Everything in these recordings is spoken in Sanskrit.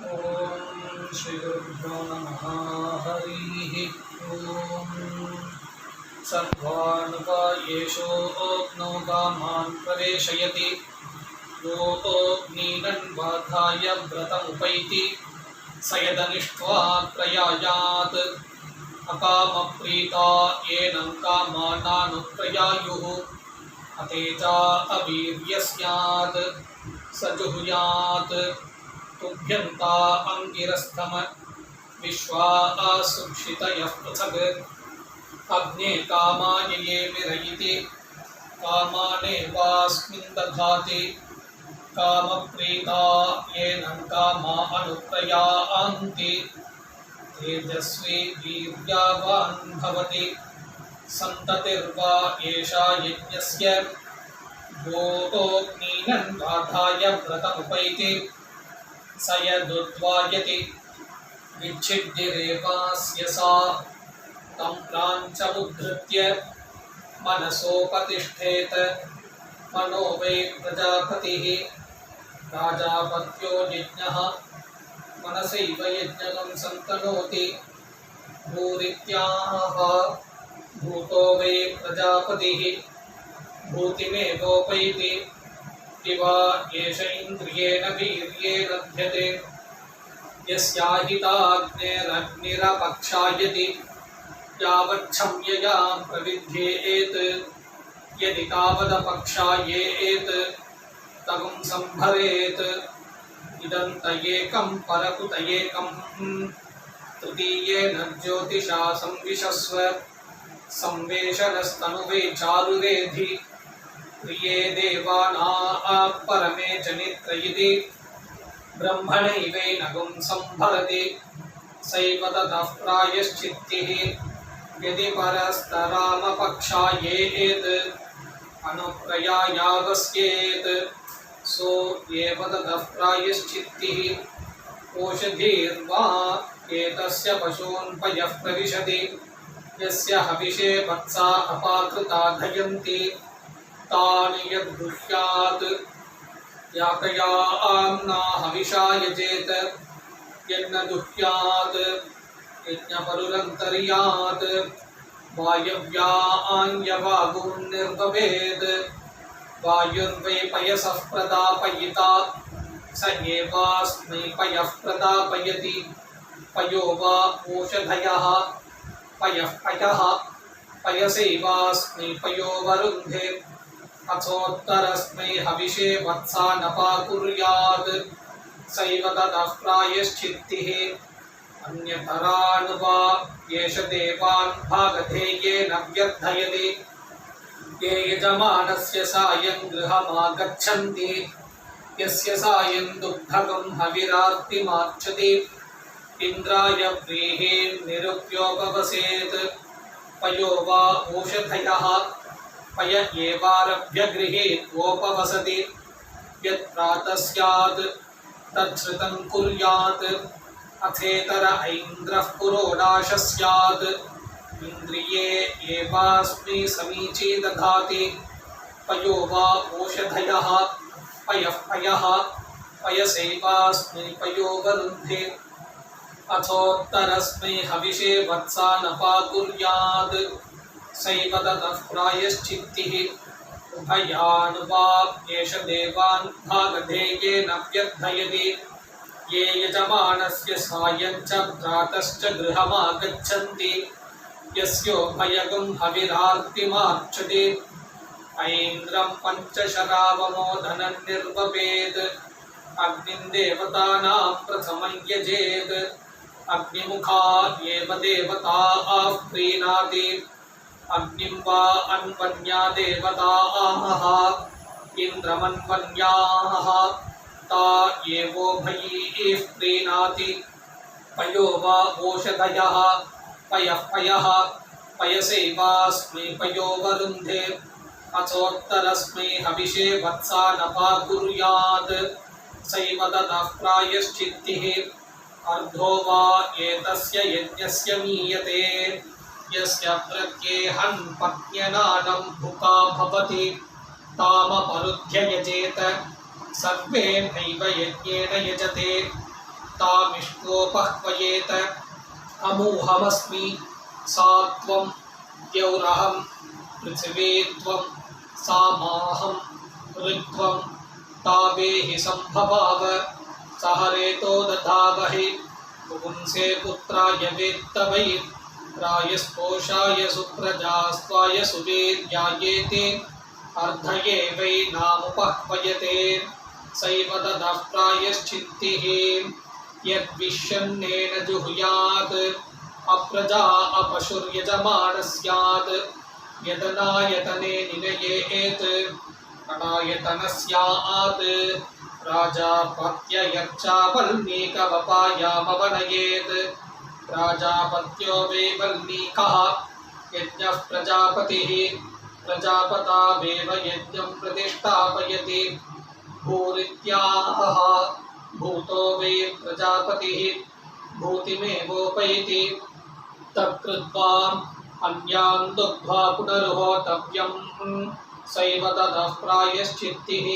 ओम श्री गुरुभ्यो नमः। हरिः ओम। सर्वानुपायेषोऽग्नौ कामान् प्रवेशयति योऽग्निनन्वाधाय व्रतमुपैति स यदनिष्ट्वा प्रयायात् अकामप्रीता येनं कामानानुप्रयायुः अतेजा अवीर्यस्यात् स जुहुयात् तुभ्यन्ता अंगिरस्थम विश्वा सुक्षितयः पृथक् अग्ने कामाय ये विरयिति कामानेवास्मिन् दधाति कामप्रीता येनं कामा अनुप्रयान्ति तेजस्वी वीर्यावान् भवति सन्ततिर्वा एषा यज्ञस्य योऽग्निनन्वाधाय व्रतमुपैति स यदुद्वायति विच्छिद्दिरेवास्य सा तं प्राञ्चमुद्धृत्य मनसोपतिष्ठेत मनो वै प्रजापतिः प्राजापत्यो यज्ञः मनसैव यज्ञं सन्तनोति भूरित्याह भूतो वै प्रजापतिः भूतिमेवोपैति दिवा एष इन्द्रियेण वीर्येण दध्यते यस्याहिताग्नेरग्निरपक्षायति यावच्छम्यया प्रविध्येत् यदि तावदपक्षायेत् तगुं संभरेत् इदं तयेकं परकुतयेकं तृतीयेन ज्योतिषा संविशस्व संवेशनस्तनुवे चारुरेधि प्रिये देवानां परमे जनित्रयिति ब्रह्मणैवैनगुं संभरति सैव ततः प्रायश्चित्तिः यदि परस्तरामपक्षायेत् अनुप्रयायावस्येत् सो एव ततः प्रायश्चित्तिः ओषधीर्वा एतस्य पशून् पयः प्रविशति यस्य हविषे वत्सा अपाकृता धयन्ति तानि यद्गुह्यात् यातया आम्ना हविषा यजेत यन्न दुह्यात् यज्ञपरुरन्तर्यात् वायव्या आन्यवागुर्निर्भवेद् वायुर्वै पयसः प्रदापयिता स एवास्मै पयः प्रदापयति पयो वा ओषधयः पयः पयः पयसैवास्मै पयो वरुन्धे अथोत्तरस्मै हविषे वत्सा नपाकुर्यात् सैव ततः प्रायश्चित्तिः अन्यतरानुवा येष देवान् भागधेयेन व्यर्थयति ये यजमानस्य सायं गृहमागच्छन्ति यस्य सायं दुग्धकं हविरार्तिमार्चति इन्द्राय व्रीहिं निरुप्योपवसेत् पयो वा ओषधयः पय एवारभ्य गृहीत्वोपवसति यत्प्रातः स्यात् तच्छ्रुतं कुर्यात् अथेतर ऐन्द्रः पुरोडाशः स्यात् इन्द्रिये एवास्मै समीची दधाति पयो वा ओषधयः पयः पयः पयसैवास्मै पयो वरुन्धे अथोत्तरस्मै हविषे वत्सा नपाकुर्यात् सैव ततः प्रायश्चित्तिः उभयानुवा एष देवान् भागधेयेन व्यर्थयति ये यजमानस्य सायं च प्रातश्च गृहमागच्छन्ति यस्योभयगं हविरार्तिमार्चति ऐन्द्रं पञ्चशरावमोदनं निर्वपेत् अग्निं देवतानां प्रथमं यजेत् अग्निमुखात् एव देवताः प्रीणाति अग्निं वा अन्वन्या देवताः इन्द्रमन्वन्याः ता एवोभयैः प्रीणाति पयो वा ओषधयः पयः पयः पयसैवास्मै पयो वरुन्धे अथोत्तरस्मै हविषे वत्सा नपाकुर्यात् सैव ततः प्रायश्चित्तिः अर्धो वा एतस्य यज्ञस्य मीयते यस्य प्रत्येहन् पत्न्यनानं भुका भवति तामपरुध्य यजेत सर्वे नैव यज्ञेन यजते तामिष्ट्वोपह्वयेत अमूहमस्मि सा त्वं द्यौरहं पृथिवी त्वं सामाहं ऋग्त्वं तावेहि सम्भवाव सहरेतो दधावहि पुंसे पुत्राय वेत्तवै रायस्पोषाय सुप्रजास्त्वाय सुवीर्यायेति अर्धये वै नामुपह्वयते सैव ददः प्रायश्चित्तिः यद्विष्यन्नेन जुहुयात् अप्रजा अपशुर्यजमानः स्यात् यदनायतने निनयेत् अनायतनस्यात् प्राजापत्ययच्चावल्मीकवपायामवनयेत् प्राजापत्यो वै वल्मीकः यज्ञः प्रजापतिः प्रजापतावेव यज्ञं प्रतिष्ठापयति भूरित्याहः भूतो वै प्रजापतिः भूतिमेवोपैति तत्कृत्वा अन्यान् दुग्ध्वा पुनरुहोतव्यं सैव ततः प्रायश्चित्तिः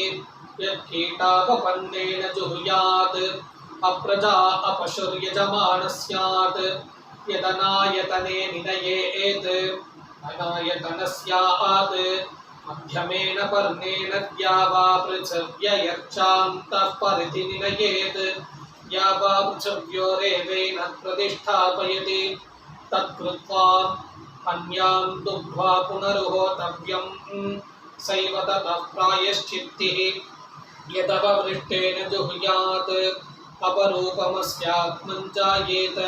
यत्कीटापपन्नेन जुहुयात् अप्रजा अपशुर्यजमानः स्यात् यदनायतने निनयेत् अनायतनस्यात् मध्यमेन पर्णेन द्यावा पृथिव्ययच्चान्तः परिधि निनयेत् द्यावा पृथिव्योरेवैन प्रतिष्ठापयति तत्कृत्वा अन्यान् दुग्ध्वा पुनरुहोतव्यं सैव ततः प्रायश्चित्तिः यदववृष्टेन जुहुयात् अपरूपमस्यात्मञ्जायेत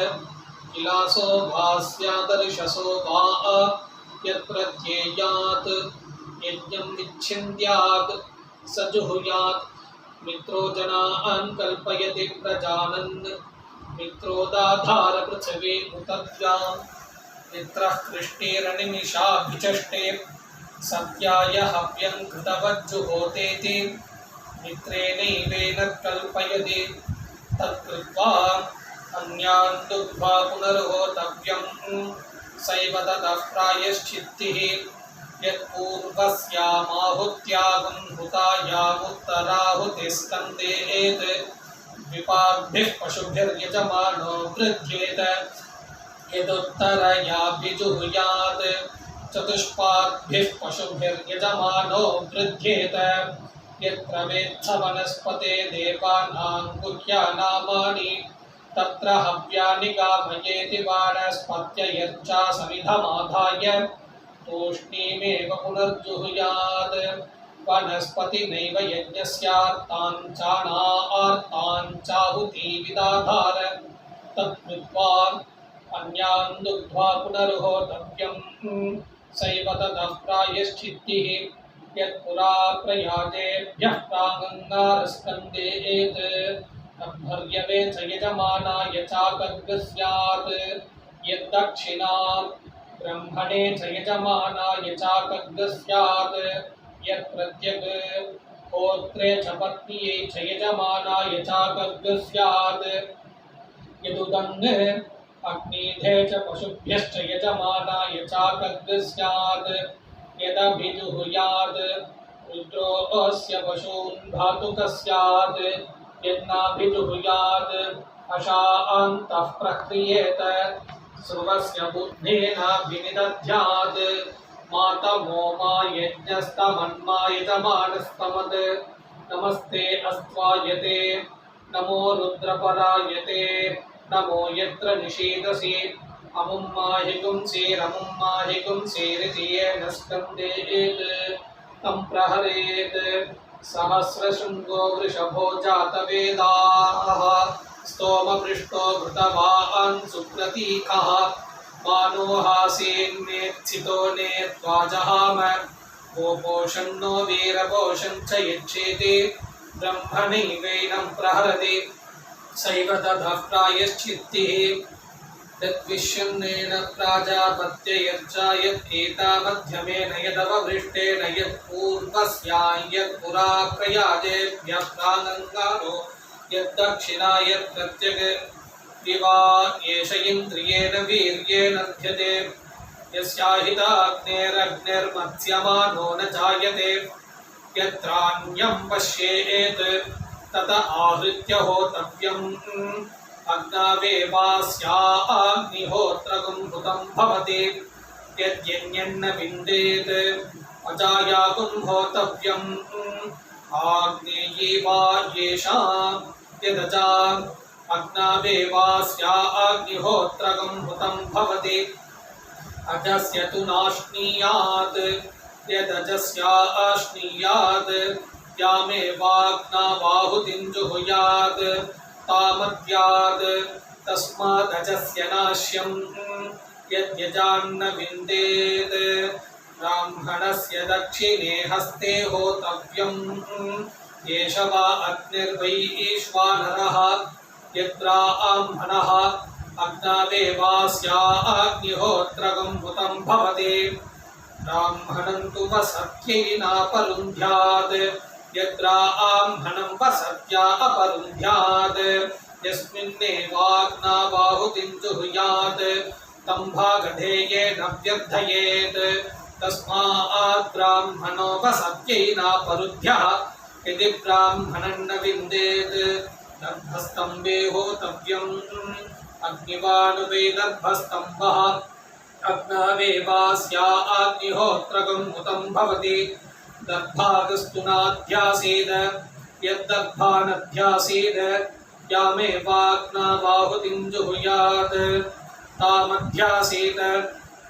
किलासो वा स्यादर्शसो वा यत्प्रत्येयात् यज्ञं विच्छिन्द्यात् स जुहुयात् मित्रो जनान् कल्पयति प्रजानन् मित्रोदाधार पृथिवीमुतद्यां मित्रः कृष्णेरनिमिषाभिचष्टे सत्याय हव्यं कृतवज्जुहोतेति मित्रेणैवेन कल्पयति तत्कृत्वा अन्यान् दुग्ध्वा पुनरुहोतव्यं सैव ततः प्रायश्चित्तिः यत्पूर्वस्यामाहुत्यागं हुतायामुत्तराहुतिस्कन्देत् द्विपाद्भिः पशुभिर्यजमानो वृध्येत यदुत्तरयाभिजुहुयात् चतुष्पाद्भिः पशुभिर्यजमानो वृध्येत यत्र वेत्थ वनस्पते देवानां गुह्यानामानि तत्र हव्यानि गामयेति वानस्पत्ययर्चा समिधमाधाय तूष्णीमेव पुनर्जुहुयात् वनस्पतिनैव यज्ञस्यार्ताञ्चाहुतिविदाधार तत्कृत्वा अन्यान् दुग्ध्वा पुनरुहोतव्यं सैव ततः प्रायश्चित्तिः यत्पुरा प्रयाजेभ्यः प्रागङ्गारस्कन्देत् तद्भर्यवे च यजमानाय चाकर्गः स्यात् यद्दक्षिणात् ब्रह्मणे च यजमानाय चाकर्गः स्यात् यत्प्रत्यग् होत्रे च पत्न्यै च यजमानाय चाकर्गः स्यात् यदुदङ् अग्निधे च पशुभ्यश्च यजमानाय चाकर्गः स्यात् यदभिजुहुयात् रुद्रोऽस्य पशून् धातुकः स्यात् यज्ञाभिजुहुयात् अशान्तः प्रह्रियेत स्रुवस्य बुद्धेनाभिनिदध्यात् मातमो मा यज्ञस्तमन्मा यजमानस्तमत् नमस्ते अस्त्वायते नमो रुद्रपरायते नमो यत्र निषीदसि अमुं माहि पुंसीरमुं येन स्कन्देत् तं प्रहरेत् सहस्रशृङ्गो वृषभो जातवेदाः स्तोमपृष्टो भृतवान् सुप्रतीकः मानोहासीन्नेत्सितो नेत्वा जहाम गोपोषन्नो वीरपोषं च यच्छेति ब्रह्मणैवैनं प्रहरति सैव ततः प्रायश्चित्तिः यद्विष्यन्नेन प्राजापत्ययर्चा यत्एतामध्यमेन यदववृष्टेन यत्पूर्वस्यां यत्पुरा प्रयाजेभ्यः प्रागङ्गारो यद्दक्षिणा यत्प्रत्यग् दिवा एष इन्द्रियेण वीर्येण ध्यते यस्याहिताग्नेरग्निर्मत्स्यमानो न जायते यत्रान्यं पश्येत् तत आहृत्य होतव्यं अग्नावेवास्याग्निहोत्रगं हुतं भवति यद्यन्यन्न विन्देत् अजायातुं होतव्यम् आग्नेये वा येषां यदजा अग्नावेवास्याग्निहोत्रगं हुतं भवति अजस्य तु नाश्नीयात् यदजस्याश्नीयात् यामेवाग्नावाहुतिं जुहुयात् तामद्यात् तस्मादजस्य नाश्यं यद्यजान्न विन्देत् ब्राह्मणस्य दक्षिणे हस्ते होतव्यम् एष वा अग्निर्वैश्वानरः यद्ब्राह्मणः अग्नावेवास्याग्निहोत्रगं हुतं भवति ब्राह्मणं तु वसत्यै नापरुन्ध्यात् यद्ब्राह्मणं वसत्या अपरुन्ध्यात् यस्मिन्नेवाग्नावाहुतिं जुहुयात् तं भागधेयेन व्यर्थयेत् तस्मात् ब्राह्मणो वसत्यै नापरुध्यः यदि ब्राह्मणं न विन्देत् दर्भस्तम्भे होतव्यम् अग्निवानुवे दर्भस्तम्भः अग्नावेवास्याग्निहोत्रगं हुतं भवति दर्भागस्तु नाध्यासेद यद्दर्भानध्यासेद यामेवाग्नावाहुतिं जुहुयात् तामध्यासेद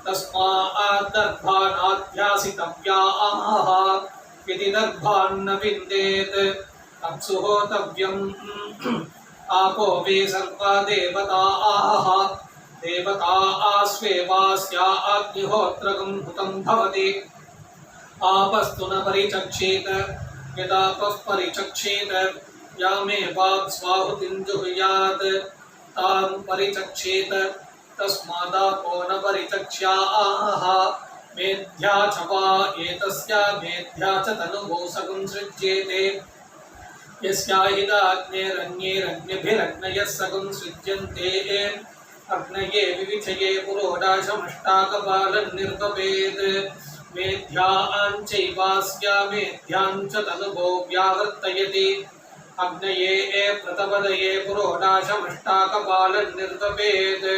तस्मात् दर्भानाध्यासितव्याः यदि दर्भान्न विन्देत् तत्सु होतव्यम् आपो वे सर्वा देवताः देवतास्वेवास्याग्निहोत्रगं हुतं भवति आपस्तु न परिचक्षेत यदापः परिचक्षेत यामेवास्वाहुतिं जुहुयात् तां परिचक्षेत तस्मादापो न परिचक्ष्याः मेध्या च वा एतस्या मेध्या च तनुभो सगं सृज्येते यस्याहिताग्नेरन्यैरग्निभिरग्नयः सगं सृज्यन्ते अग्नये विविधये पुरोडाशमष्टाकपालं निर्वपेत् मेध्याञ्चैवास्या मेध्यां च तनुभो व्यावर्तयति अग्नये प्रतपदये पुरोडाशमष्टाकपालं निर्वपेत्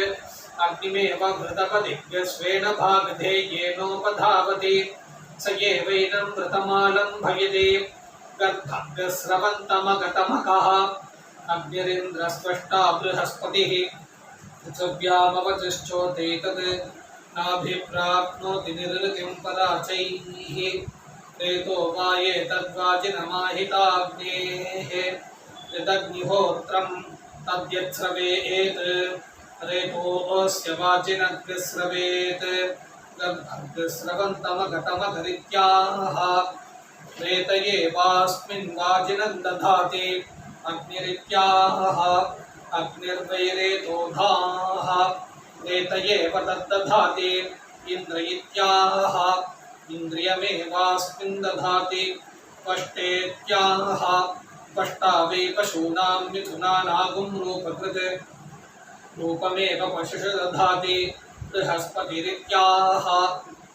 अग्निमेव भृतपदिव्यस्वेन भागधेयेनोपधावति स एवैनं भृतमालं भयते गर्भस्रवन्तमगतमकः अग्निरिन्द्रस्पष्टा बृहस्पतिः पृथिव्यामवतिश्चोदेतत् नाभिप्राप्नोति निर्वृतिं पराचैः रेतो वा एतद्वाजिनमाहिताग्नेः यदग्निहोत्रं तद्यच्छ्रवेत् रेतोऽस्य वाजिनग्स्रवेत् गर्भस्रवन्तमगतमकरित्याह रेतये वास्मिन् वाजिनं दधाति अग्निरित्याह अग्निर्वैरेतोधाः रेतयेव तद्दधाति इन्द्र इत्याह इन्द्रियमेवास्मिन् दधाति पष्टेत्याह पष्टा वै पशूनां मिथुनानागुं रूपकृत् रूपमेव पशुषु दधाति बृहस्पतिरित्याह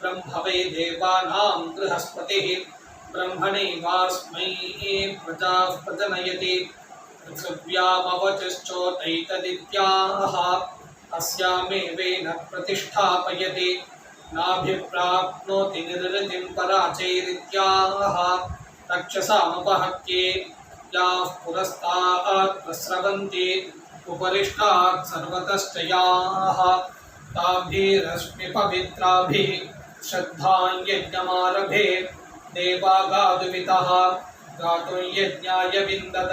ब्रह्म वै देवानां बृहस्पतिः ब्रह्मणैवास्मै प्रजाः प्रजनयति पृथिव्यामवतिश्चोतैतदित्याह अस्यामेवेन प्रतिष्ठापयति नाभिप्राप्नोति निर्वृतिं पराचैरित्याह रक्षसामुपहत्ये याः पुरस्तात् प्रस्रवन्ति उपरिष्टात् सर्वतश्च याः ताभिरश्मिपवित्राभिः श्रद्धां यज्ञमारभे देवागादुवितः गातुं यज्ञाय विन्दत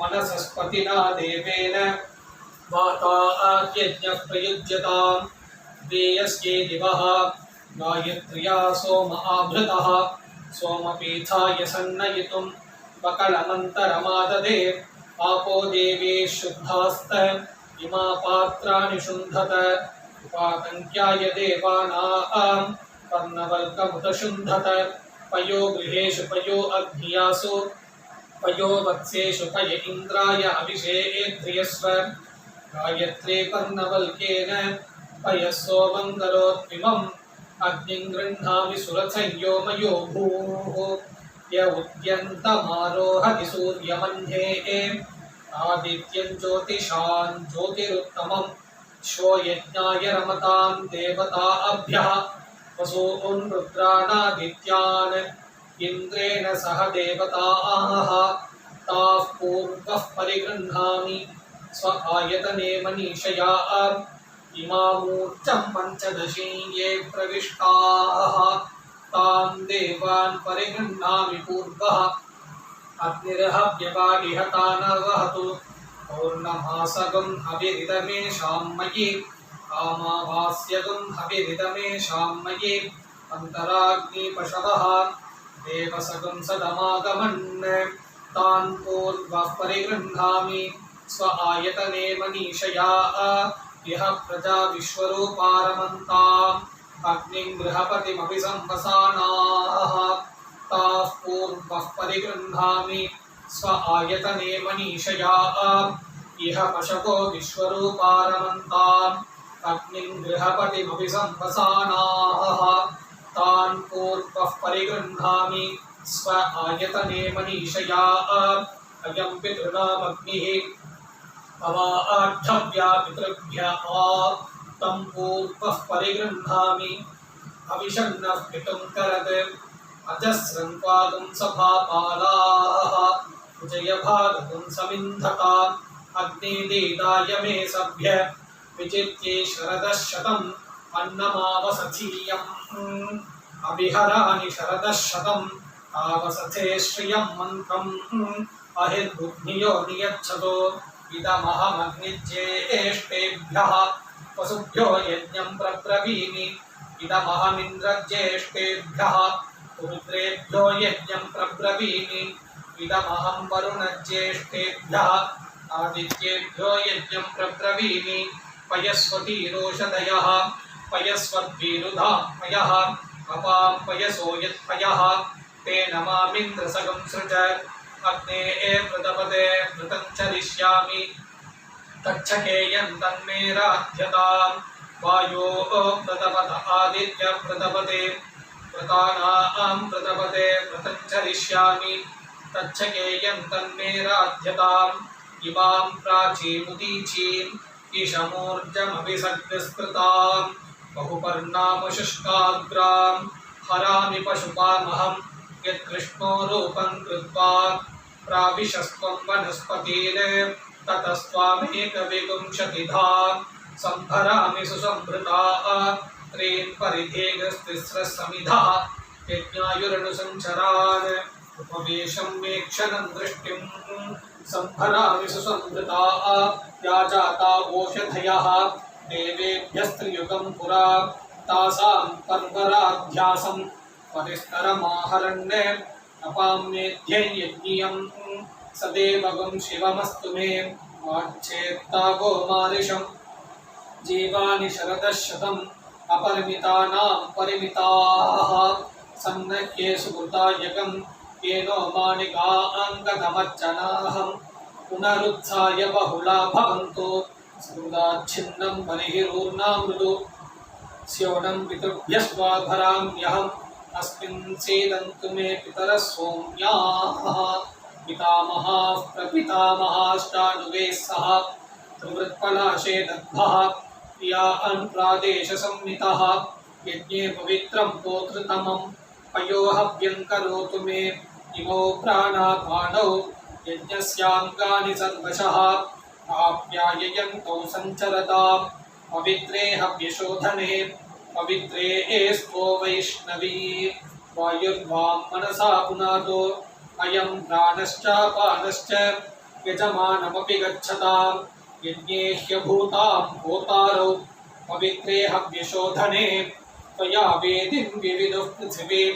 मनसस्पतिना देवेन वातायज्ञः प्रयुज्यतां देयस्ये दिवः गायत्र्या सोम आभृतः सोमपीठाय सन्नयितुं बकलमन्तरमाददे आपो देवी शुद्धास्त इमा पात्राणि शुन्धत उपाकङ्क्याय देवानां पर्णवल्कमुदशुन्धत पयो गृहेषु पयो अग्नियासु पयो वत्सेषु पय इन्द्राय अभिषेक्रियस्व गायत्रे पर्णवल्केन पयः सोमं करोत्विमम् अग्निं गृह्णामि सुरसंयोमयो भूः य उद्यन्तमारोहति सूर्यमन्ये आदित्यं ज्योतिषां ज्योतिरुत्तमं शो यज्ञाय रमतां देवताभ्यः वसून् रुद्राणादित्यान् इन्द्रेण सह देवताः ताः पूर्वः परिगृह्णामि स्व आयतने मनीषया इमामूर्चं पञ्चदशी ये प्रविष्टाः तान् देवान् परिगृह्णामि पूर्वः अग्निर्हव्यवादिहतानवहतु पौर्णमासगं हविरिदमेषां मयि कामावास्यगं हविरिदमेषां मयि अन्तराग्निपशवः देवसगं सदमागमन् तान् पूर्वः परिगृह्णामि स्व आयतने मनीषया इह प्रजा विश्वरूपारमन्ताम् अग्निं गृहपतिमपि संवसानाः ताः पूर्वः परिगृह्णामि स्व आयतने मनीषया इह पशवो विश्वरूपारमन्ताम् अग्निं गृहपतिमपि संवसानाः तान् पूर्वः परिगृह्णामि स्व आयतने मनीषया अयं पितॄणामग्निः अवाढव्या पितृभ्यः तं पूर्वः परिगृह्णामि हविषन्नः पितुं करत् अजस्रं पादं सभापालाः विजयभारतं समिन्धताम् अग्निदीदाय मे सभ्य विजित्ये शरदः शतम् अन्नमावसथीयम् अभिहरानि शरदः शतम् आवसथे श्रियं मन्त्रम् अहिर्बुद्धियो नियच्छतो इदमहमग्निज्येष्ठेभ्यः वसुभ्यो यज्ञं प्रब्रवीमि इदमहमिन्द्रज्येष्ठेभ्यः रुद्रेभ्यो यज्ञं प्रब्रवीमि इदमहं वरुणज्येष्ठेभ्यः आदित्येभ्यो यज्ञं प्रब्रवीमि पयस्वतीरोषधयः पयस्वद्भिरुधामयः अपां पयसो यत्पयः तेन मामिन्द्रसगं सृज अग्ने प्रतपते मृतं चरिष्यामि तच्छकेयं तन्मे राध्यताम् वायो प्रतपत आदित्य प्रतपते व्रतानां प्रतपते व्रतं चरिष्यामि तच्छकेयं तन्मे राध्यताम् इमां प्राचीमुदीचीम् ईशमूर्जमभिसग्निस्कृताम् बहुपर्णामशुष्काग्राम् हरामि पशुपामहं यत्कृष्णो रूपं कृत्वा प्राविशस्त्वं वनस्पतीन् ततस्त्वामेकविंशतिधा संभरामि सुसंभृताः त्रीन् परिधेयस्तिस्रः समिधा यज्ञायुरनुसञ्चरान् उपवेशं मे क्षणं दृष्टिं संभरामि सुसंभृताः या जाता ओषधयः देवेभ्यस्त्रियुगं पुरा तासां पर्वराध्यासं परिस्तरमाहरण्ये अपाम्येध्ये यज्ञियं सदेवगं शिवमस्तु मे वाच्छेत्ता गोमारिषं जीवानि शरदः शतम् अपरिमितानां परिमिताः सन्नह्ये सुकृतायकं येनो माणिकाङ्गदमर्चनाहं पुनरुत्थाय बहुला भवन्तु सुहृदाच्छिन्नं बलिहिरूर्णां मृदु स्योनं पितृभ्यस्वाभराम्यहम् अस्मिन् सीदन्तु मे पितरः सौम्याः पितामहाः प्रपितामहाष्टानुगैः सह त्रिवृत्पलाशे दग्धः प्रियान् प्रादेशसंहितः यज्ञे पवित्रं पोतृतमं पयोहव्यं करोतु मे इमौ प्राणापानौ यज्ञस्याङ्गानि सर्वशः आप्याययन्तौ सञ्चरताम् पवित्रे हव्यशोधने पवित्रे एस्तो वैष्णवी वायुर्वां मनसा पुनातो अयं प्राणश्चापानश्च यजमानमपि गच्छतां यज्ञे ह्यभूतां होतारौ पवित्रे हव्यशोधने त्वया वेदिं विविदुः पृथिवीं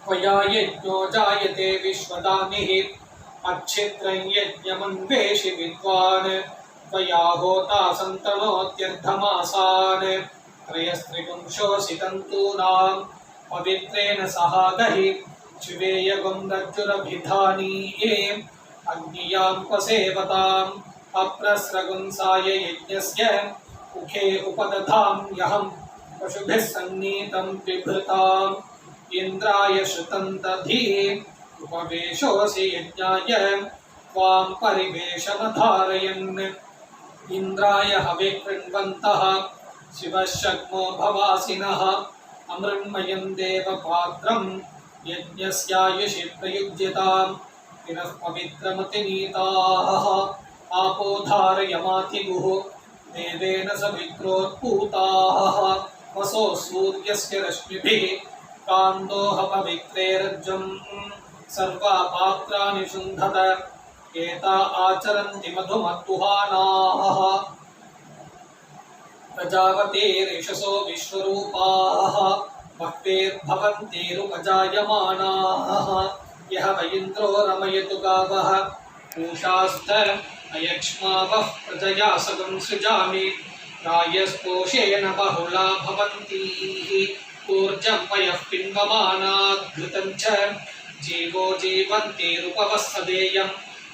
त्वया यज्ञो जायते विश्वदानिः अच्छिद्रं यज्ञमन्वेषि विद्वान् त्वया होता सन्तनोत्यर्धमासान् त्रयस्त्रिपुंशोऽसि तन्तूनां पवित्रेण सहादहि शिवेयगं रज्जुरभिधानीये अग्नियां क्वसेवताम् अप्रस्रगुंसाय यज्ञस्य मुखे उपदधाम्यहं पशुभिः सन्नीतं बिभृताम् इन्द्राय श्रुतं दधि उपवेशोऽसि यज्ञाय त्वां परिवेशमधारयन् इन्द्राय हवे कृण्वन्तः शिवशग्मो भवासिनः अमृण्मयं देवपात्रं यज्ञस्यायुषि प्रयुज्यताम् तिनः पवित्रमतिनीताः आपो धारयमातिगुः देवेन सवित्रोत्पूताः वसो सूर्यस्य रश्मिभिः कान्दोह पवित्रेरज्जं सर्वा पात्राणि शुन्धत एता आचरन्ति मधुमत्तुहानाः प्रजावतेरिषसो विश्वरूपाः भक्तेर्भवन्तेरुपजायमानाः यः व इन्द्रो रमयतु गावः पूषास्त अयक्ष्मावः प्रजया सगं सृजामि रायस्पोषेण बहुला भवन्तीः ऊर्जं वयः पिन्वमानात् घृतं च जीवो जीवन्तेरुपवस्सदेयं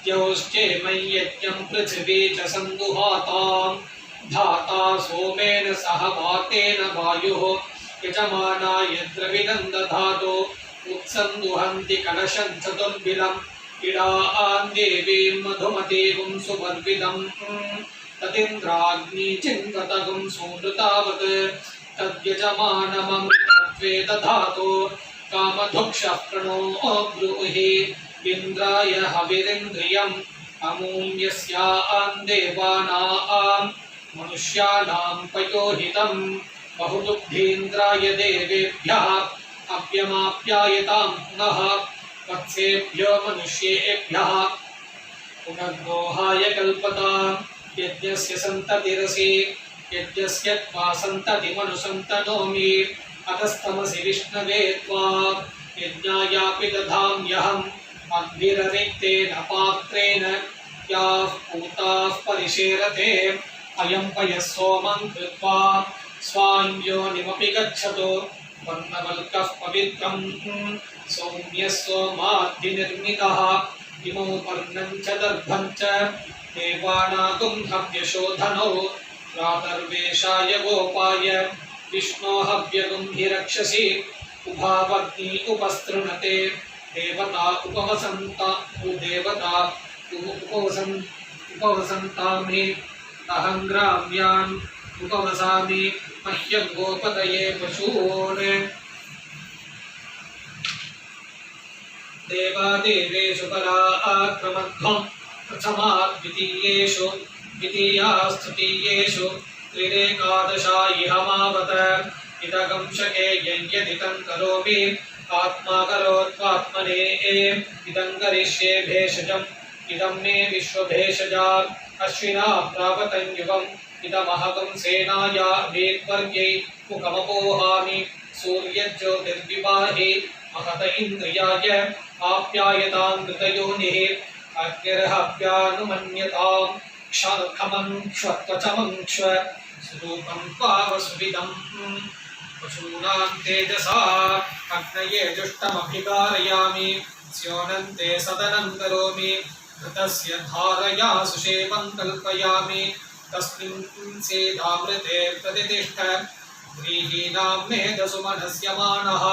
द्यौश्चेमं यज्ञं पृथिवी च सन्दुहाताम् धाता सोमेन सह वातेन वायुः यजमानाय द्रविणं दधातु उत्सन्दुहन्ति कलशं चतुर्बिलम् इडां देवीं मधुमतीं सुवर्विदं तदिन्द्राग्नी चिन्वतगुं सुनृतावत् तद्यजमानममृतत्वे दधातु कामधुक्षः प्रणो ब्रूहि इन्द्राय हविरिन्द्रियम् अमुं यस्यां देवानां मनुष्याणां पयोहितं बहुबुद्धीन्द्राय देवेभ्यः अव्यमाप्यायतां पुनः वत्सेभ्यो मनुष्येभ्यः पुनर्दोहाय कल्पताम् यज्ञस्य सन्ततिरसि यज्ञस्य त्वा सन्ततिमनुसन्तनोमि अतस्तमसि विष्णवे त्वा यज्ञायापि दधाम्यहम् अग्निररिक्तेन पात्रेण याः पूताः परिशेरते अयं पयः सोमं कृत्वा स्वाञ्योनिमपि गच्छतु वर्णवल्कः पवित्रं सौम्यः सोमाद्धिनिर्मितः इमौ पर्णं च दर्भं च देवानागुं हव्यशोधनौ प्रातर्वेशाय गोपाय विष्णो हव्यगुं हि रक्षसि उभावग्नि उपस्तृणते देवता उपवसन्तामि अहं ग्राम्यान् उपवसामि मह्यं गोपतये पशून् देवादेवेषु पराक्रमध्वं प्रथमा द्वितीयेषु द्वितीयास्तृतीयेषु त्रिरेकादशा इहमावत इदगं शके यज्ञदितं करोमि आत्मा करोत्वात्मने इदं करिष्ये भेषजम् इदं मे विश्वभेषजा अश्विना प्रावतं युगम् इदमहगं सेनाया वेद्वर्यै मुखमपोहामि सूर्यज्योतिर्विवाहे महत इन्द्रियाय आप्यायतां मृतयोनिः अग्निर्हव्यानुमन्यतां क्षमङ्क्ष्व स्वरूपं पावसुविदं पशूनां तेजसा अग्नये जुष्टमभिकारयामि स्योनन्ते सदनं करोमि घृतस्य धारया सुषेवं कल्पयामि तस्मिन् सेदामृते प्रतिष्ठ व्रीहीणां मेधसुमनस्य मानः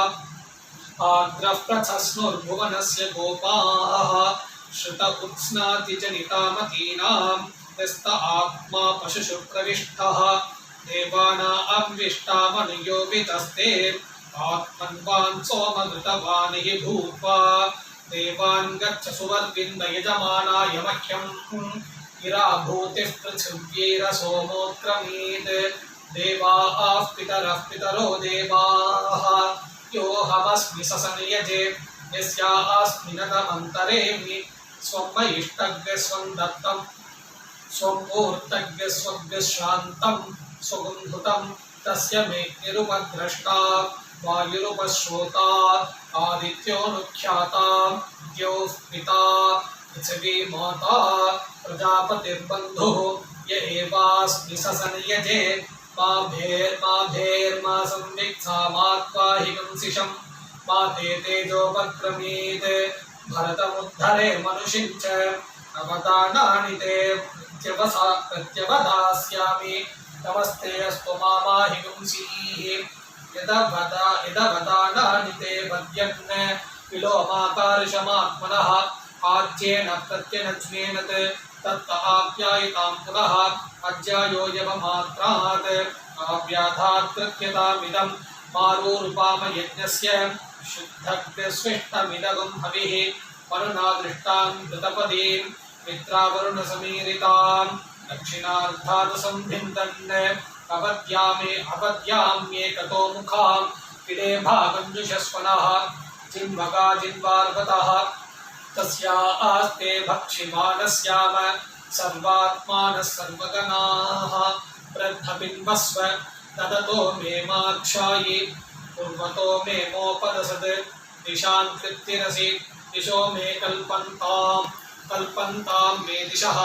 आर्द्रः प्रच्छस्नुर्भुवनस्य गोपाः श्रुत उत्स्नाति जनितामतीनां यस्त आत्मा पशुषु प्रविष्टः देवानामन्विष्टामनुयोपितस्ते आत्मन्वान् सोमधृतवान् हि भूत्वा देवान् गच्छ सुवर्विन्द यजमानाय मह्यम् गिरा भूतिः पृथिव्यैरसोमोऽक्रमीत् देवाः पितरः पितरो देवाः योऽहमस्मि ससनियजे यस्यास्मि नतमन्तरेमि स्वं वैष्टव्य स्वं दत्तं स्वं मूर्तव्य स्वव्यश्रान्तं स्वगुन्धुतं तस्य मेऽग्निरुपद्रष्टा वायुरुपश्रोता आदित्योऽनुख्याता द्यौः पिता पृथिवी माता प्रजापतिर्बन्धुः य एवास्मि ससनियजे मा भेर्मा संविक्था मा त्वाहि कंसिषं मा ते तेजोपक्रमीत् भरतमुद्धरे मनुषिं च अवदानानि ते प्रत्यवदास्यामि नमस्ते अस्तु मामाहि पुंसीः यदवदानानि ते वद्यन् विलोमाकार्षमात्मनः आज्येन प्रत्यनज्ञेन तत्त आप्यायितां पुनः अज्यायो यवमात्रात् आव्याधात् कृत्यतामिदं मारूरुपामयज्ञस्य शुद्धग्स्विष्टमिदगं हविः मरुनादृष्टां कृतपदीं मित्रावरुणसमीरितां दक्षिणार्धात् संभिन्दन् अपद्याम्येकतो मुखां इडे भागं जुषस्वनः जिन्वगा जिन्वार्वतः तस्या आस्ते भक्षिमानस्याम सर्वात्मानः सर्वगणाः प्रद्धपिन्वस्व तदतो मे माक्षायि पूर्वतो मे मोपदसत् दिशां कृत्तिरसि दिशो मे कल्पन्तां मे दिशः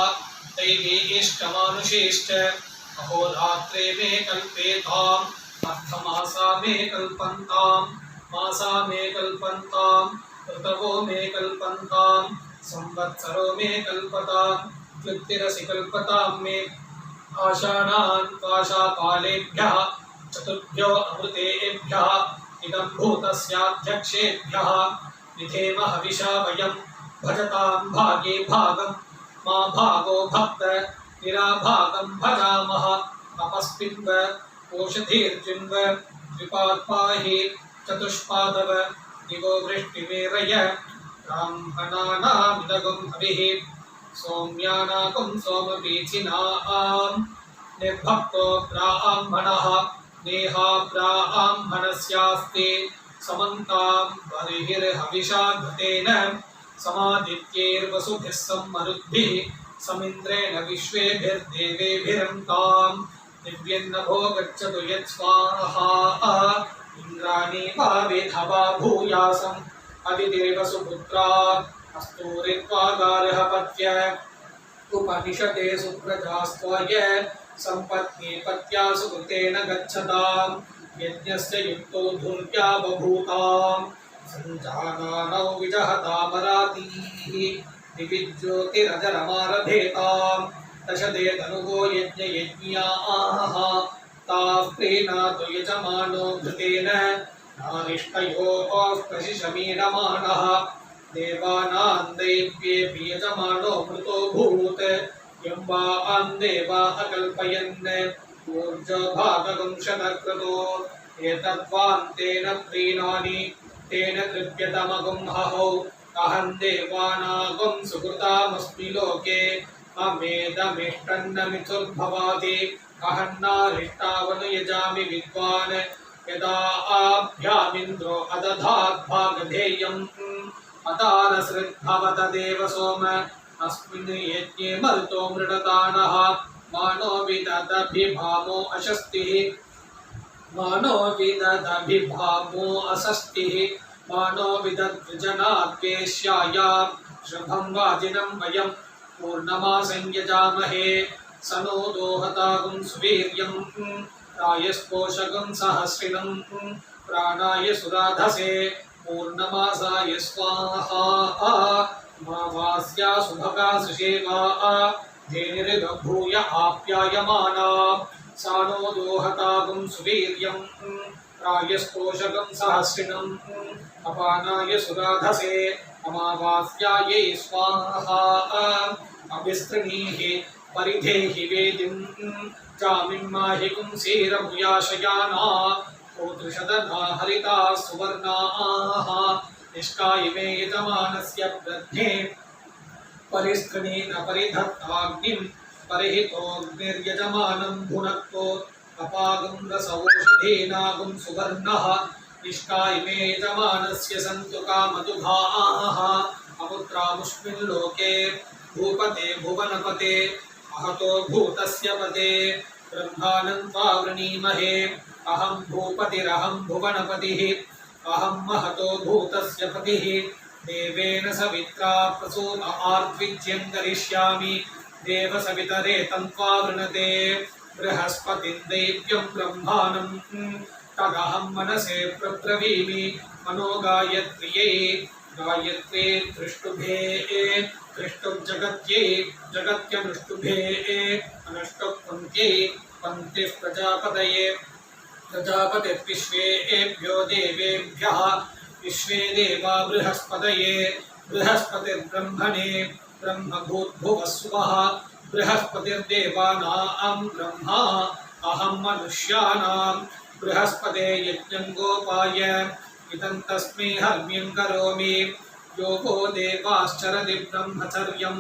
दैवीष्टमानुषीश्च अहोरात्रे मे कल्पेताम् अर्थमासा मे कल्पन्तां मासा मे कल्पन्तां ऋतवो मे कल्पन्तां संवत्सरो मे कल्पतां कृत्तिरसि कल्पतां मे आषाणान् पाशापालेभ्यः चतुर्भ्यो अमृतेभ्यः इदं भूतस्याध्यक्षेभ्यः विधेम हविषा वयं भजतां भागे भागं मा भागो भक्त निराभागं भजामः तपस्पिन्व ओषधीर्जिन्व द्विपात्पाहि चतुष्पादव दिवो वृष्टिमेरय ब्राह्मणानामिदगं हविः सौम्यानागं सोमवीचिनां निर्भक्तो ब्राह्मणः नेहा ब्राह्मणस्यास्ते समन्तां बर्हिर्हविषा घृतेन समादित्यैर्वसुभिः सम्मरुद्भिः समिन्द्रेण विश्वेभिर्देवेभिरन्तां दिव्यन्नभो गच्छतु यत्स्वाहा इन्द्राणी वा वेधवा भूयासम् अदिदेवसुपुत्रात् अस्तूरित्वागार्हपत्य उपनिषते सुप्रजास्त्वाय सम्पत्नीपत्या सुकृतेन गच्छतां यज्ञस्य युक्तो धूर्त्या बभूतां सञ्जानानौ विजहतामरातीः दिविज्योतिरजरमारभेतां दशदे तनुवो यज्ञयज्ञाः ताः प्रीणातु यजमानो घृतेन नारिष्टयोः प्रशिशमीडमानः देवानां दैव्येऽपि यजमानो मृतो भूत् यं वा देवा अकल्पयन् ऊर्जभागं शतक्रतो एतद्वान्तेन प्रीणानि तेन कृप्यतमगुं हहौ अहं देवानागुं सुकृतामस्मि लोके अमेदमिष्टन्नमिथुर्भवाति अहं नारिष्टावनुयजामि विद्वान् यदा आभ्यामिन्द्रो अदधाद्भागधेयम् अतानसृद्भवतदेव सोम अस्मिन् यज्ञे मरुतो मृडतानः मानो विददभिभामो अशस्तिः मानो विददभिभामो असस्तिः मानो विदद्विजनाद्वेष्यायां शुभं वाजिनं वयं पूर्णमासं यजामहे स नो दोहतागुं सुवीर्यं रायस्पोषकं सहस्रिणं प्राणाय सुराधसे पूर्णमासाय स्वाहा मावास्या सुभगा सुषेवा धेनिर्बभूय आप्यायमाना सा नो दोहतागुं सुवीर्यं रायस्पोषकं सहस्रिणं अपानाय सुराधसे अमावास्यायै स्वाहा अभिस्तृणीः परिधेहि वेदिं जामिं माहि पुंसीरभूयाशयाना कोतृषदना हरिता सुवर्णाः निष्कायिमे यजमानस्य ब्रध्ने परिस्कृणेन परिधत्ताग्निं परिहितोऽग्निर्यजमानं भुनक्तो अपागं रसवोषधीनागुं सुवर्णः निष्कायिमे यजमानस्य सन्तु कामदुघाः अमुत्रामुष्मिन् लोके भूपते भुवनपते अहतो भूतस्य पते ब्रह्मानं त्वा वृणीमहे अहं भूपतिरहं भुवनपतिः अहं महतो भूतस्य पतिः देवेन सवित्रा प्रसूत आर्द्विज्यं करिष्यामि देवसवितरे तं त्वा वृणते बृहस्पतिं दैव्यं ब्रह्माणं तदहं मनसे प्रब्रवीमि मनो गायत्र्यै गायत्रे दृष्टुभे दृष्टुर्जगत्यै जगत्यनुष्टुभे अनुष्टुप्पन्त्यै पन्तिः प्रजापतये प्रजापतिर्विश्वेभ्यो देवेभ्यः विश्वे देवा बृहस्पतये बृहस्पतिर्ब्रह्मणे ब्रह्मभूद्भुवस्सुवः बृहस्पतिर्देवानां ब्रह्मा अहं मनुष्याणां बृहस्पते यज्ञं गोपाय इदं तस्मै हव्यं करोमि योगो देवाश्चरति ब्रह्मचर्यं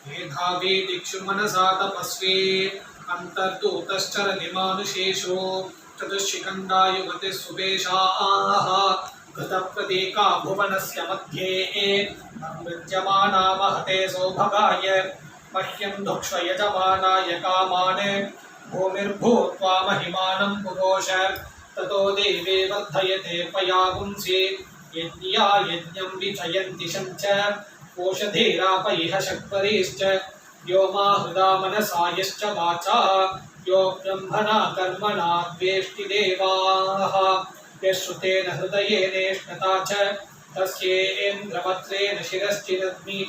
मेधावी दिक्षु मनसा तपस्वी अन्तर्दूतश्चरति मानुषेषु चतुष्शिखण्डा युवतिः सुपेशाः घृतप्रतीका भुवनस्य मध्ये अमृज्यमाना महते सौभगाय मह्यं धुक्ष्व यजमानाय कामान् भूमिर्भूत्वा महिमानं पुरोष ततो देवे वर्धयते पयागुंसि यज्ञा यज्ञं विजयन्ति शञ्च ओषधीरापैह शक्वरीश्च यो माहृदा मनसा यश्च वाचा यो ब्रह्मणा कर्मणा द्वेष्टि देवाः यश्रुतेन हृदयेनेष्णता च तस्येन्द्रवत्रेण शिरश्चिरग्नि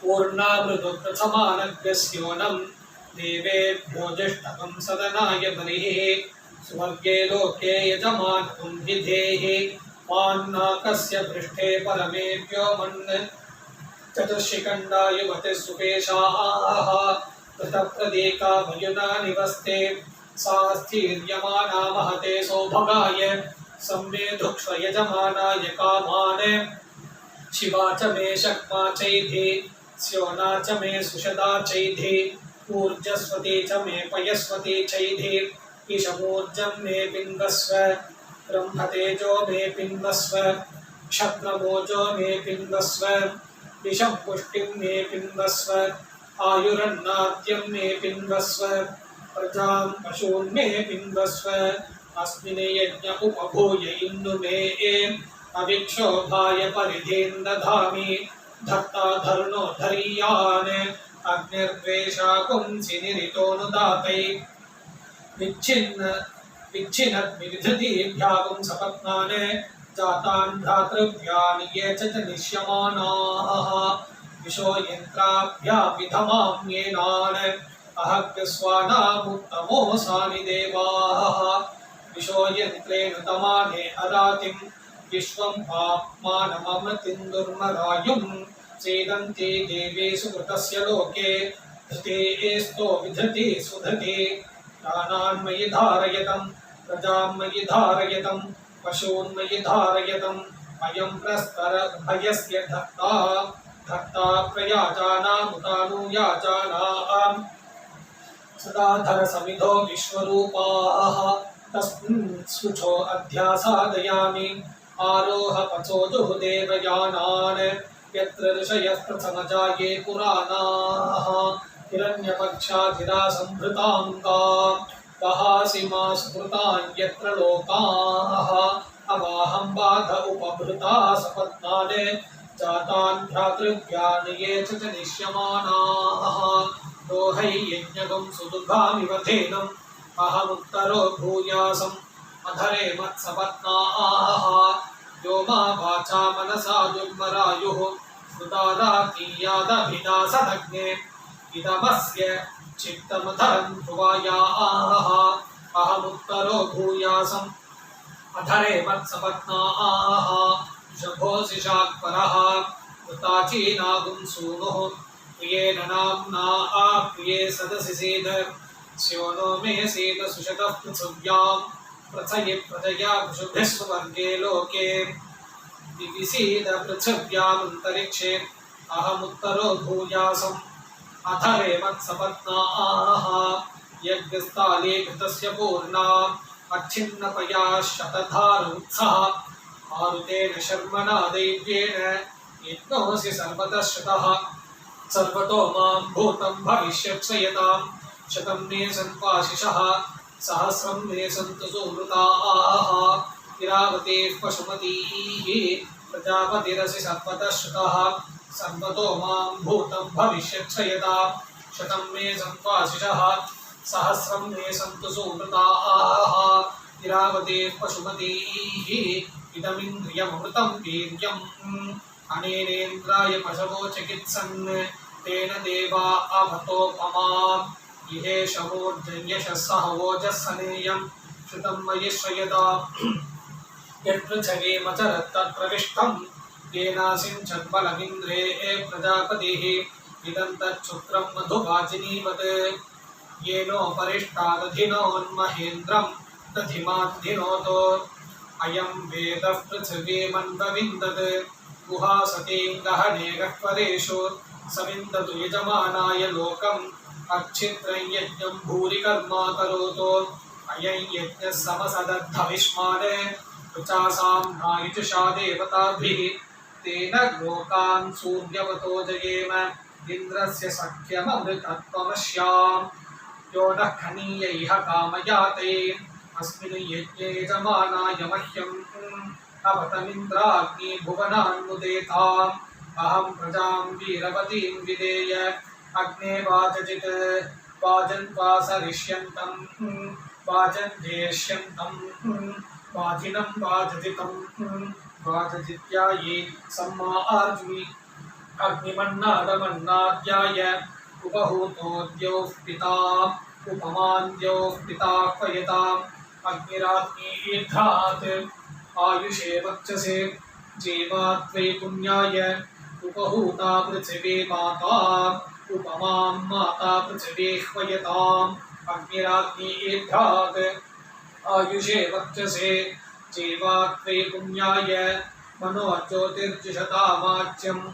पूर्णामृतप्रथमानग्रस्योनं देवेभ्यो ज्येष्ठकं सदनाय बलिः स्वर्गे लोके यजमानं विधेहि मान्नाकस्य पृष्ठे परमेभ्यो मन् चतुष्शिखण्डा युवतिः सुपेशाः कृतप्रतीका मयुना निवस्ते सा स्थीर्यमाना महते सौभगाय सम्मे धुक्ष्व यजमानाय कामान् शिवा च मे शक्मा चैधि स्योना च मे सुषदा चैधि ऊर्जस्वती च मे पयस्वती चैधि ईशमूर्जं मे पिङ्गस्व ब्रह्मतेजो मे पिङ्गस्व क्षत्रमोजो मे पिङ्गस्व विषं पुष्टिं मे पिङ्गस्व आयुरन्नाद्यं मे पिङ्गस्व प्रजां पशून् मे पिङ्गस्व अस्मिन् यज्ञ उपभूय इन्नु मे अविक्षोभाय परिधिं दधामि धत्ता धरुणो धरीयान् अग्निर्द्वेषाकुंसि निरितोऽनुदातै विच्छिन्नद्विधतीभ्यागुं सपत्नान् जातान् भ्रातृभ्यान् ये च निष्यमानाः विशो यन्त्राभ्याभिधमाम्येनान् अहग्रस्वानामुत्तमोऽसानि देवाः विशो यन्त्रेण तमाने अरातिं विश्वं पाप्मानममृतिं दुर्मरायुं सेदन्ति देवेषु कृतस्य लोके धृते एस्तो विधृति सुधृति प्राणान् मयि धारयतं प्रजां मयि धारयतं पशून् मयि धारयतम् अयं प्रस्तर भयस्य धत्ता धत्ता प्रयाजानामुतानुयाजानाम् सदाधर समिधो विश्वरूपाः तस्मिन् शुचो अध्यासादयामि आरोह पचोजुः देवयानान् यत्र ऋषयः प्रथमजाये पुराणाः हिरण्यपक्षाधिरा संभृताङ्गा वहासि मा स्मृतान् यत्र लोकाः अवाहं बाध उपभृता सपत्नान् जातान् भ्रातृभ्यान् ये च निष्यमानाः दोहै यज्ञकं सुदुर्गामिव धेनम् अहमुत्तरो भूयासम् अधरे मत्सपत्नाः यो मा वाचा मनसा दुर्मरायुः सुदारातीयादभिदासदग्ने इदमस्य चित्तमधरं ध्रुवायाः अहमुत्तरो भूयासम् अधरे मत्सपत्नाः शभोऽसिषात्परः कृताचीनागुं सूनुः प्रियेण नाम्ना आप्रिये सदसि सीद स्योनो मे सीद सुशतः पृथिव्यां प्रथयि प्रजया पशुभिः सुवर्गे लोके विविसीद पृथिव्यामन्तरिक्षे अहमुत्तरो भूयासम् अधरे मत्सपत्नाः यज्ञस्थाले घृतस्य पूर्णा अच्छिन्नपया शतधार उत्सः मारुतेन शर्मणा दैव्येन यज्ञोऽसि सर्वतः श्रुतः सर्वतो मां भूतं भविष्यत्स्वयतां शतं मे सन्त्वाशिषः सहस्रं मे सन्तु सुहृताः इरावतीः पशुमतीः प्रजापतिरसि सर्वतः श्रुतः सर्वतो मां भूतं भविष्यत्स्वयतां शतं मे सन्त्वाशिषः सहस्रं मे सन्तु सुहृताः इरावतीः पशुमतीः इदमिन्द्रियमृतं वीर्यम् अनेनेन्द्राय पशवो चिकित्सन् तेन देवा अवतोपमाम् इहेशमूर्जन्यशः वोजस्सनेयं श्रुतं मयि श्रयदा यत्पृथिवीमचरत्तत्प्रविष्टं येनासिञ्चन्बलमिन्द्रे प्रजापतिः इदं तच्छुक्रं मधुवाचिनीवत् येनोपरिष्टादधिनोन्महेन्द्रं दधिमाद्धिनोतो अयं वेदः पृथिवीमन्वविन्दत् गुहासतीं गहने गह्वरेषु सविन्दतु यजमानाय लोकम् अच्छित्रं यज्ञं भूरि कर्मा करोतु अयं यज्ञः समसदद्धविष्माने ऋचासां नायुजुषा देवताभिः तेन लोकान् सूर्यवतो जयेम इन्द्रस्य सख्यममृतत्वमस्याम् यो नः खनीय इह कामयाते अस्मिन् यज्ञे यजमानाय मह्यम् अवतमिन्द्राग्नि भुवनान्मुदेताम् अहं प्रजां वीरवतीं विधेय अग्ने वाजजित् वाजन्वासरिष्यन्तं वाजन्जेष्यन्तं वाजिनं वाजजितं वाजजित्याये सम्मा आर्जुनि अग्निमन्नादमन्नाद्याय उपहूतोद्योः पिता उपमान्द्योः पिता क्वयताम् अग्निराग्निर्घात् आयुषे वक्षसे जीवात्वै पुण्याय उपहूता पृथिवी माता उपमां माता पृथिवी ह्वयताम् अग्निराग्निर्घात् आयुषे वक्षसे जीवात्वै पुण्याय मनो ज्योतिर्जुषतामाच्यम्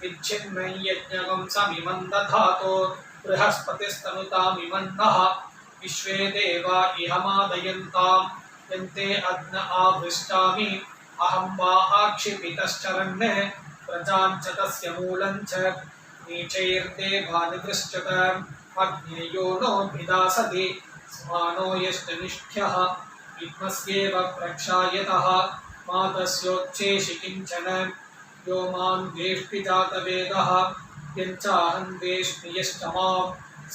इच्छिन्नै यज्ञकं समिमं दधातो बृहस्पतिस्तनुतामिमन्नः विश्वे देवा इह मादयन्तां यन्ते अग्न आवृष्टामि अहं वा आक्षिपितश्चरन् प्रजां च तस्य मूलं च नीचैर्देवानिदृश्यत अग्नेयो नोऽभिदासति स्मानो यष्टनिष्ठ्यः विद्मस्येव प्रक्षायतः मातस्योच्छेषि किञ्चन यो मां द्वेष्टि जातवेदः यञ्चाहं द्वेष्मि यश्च मां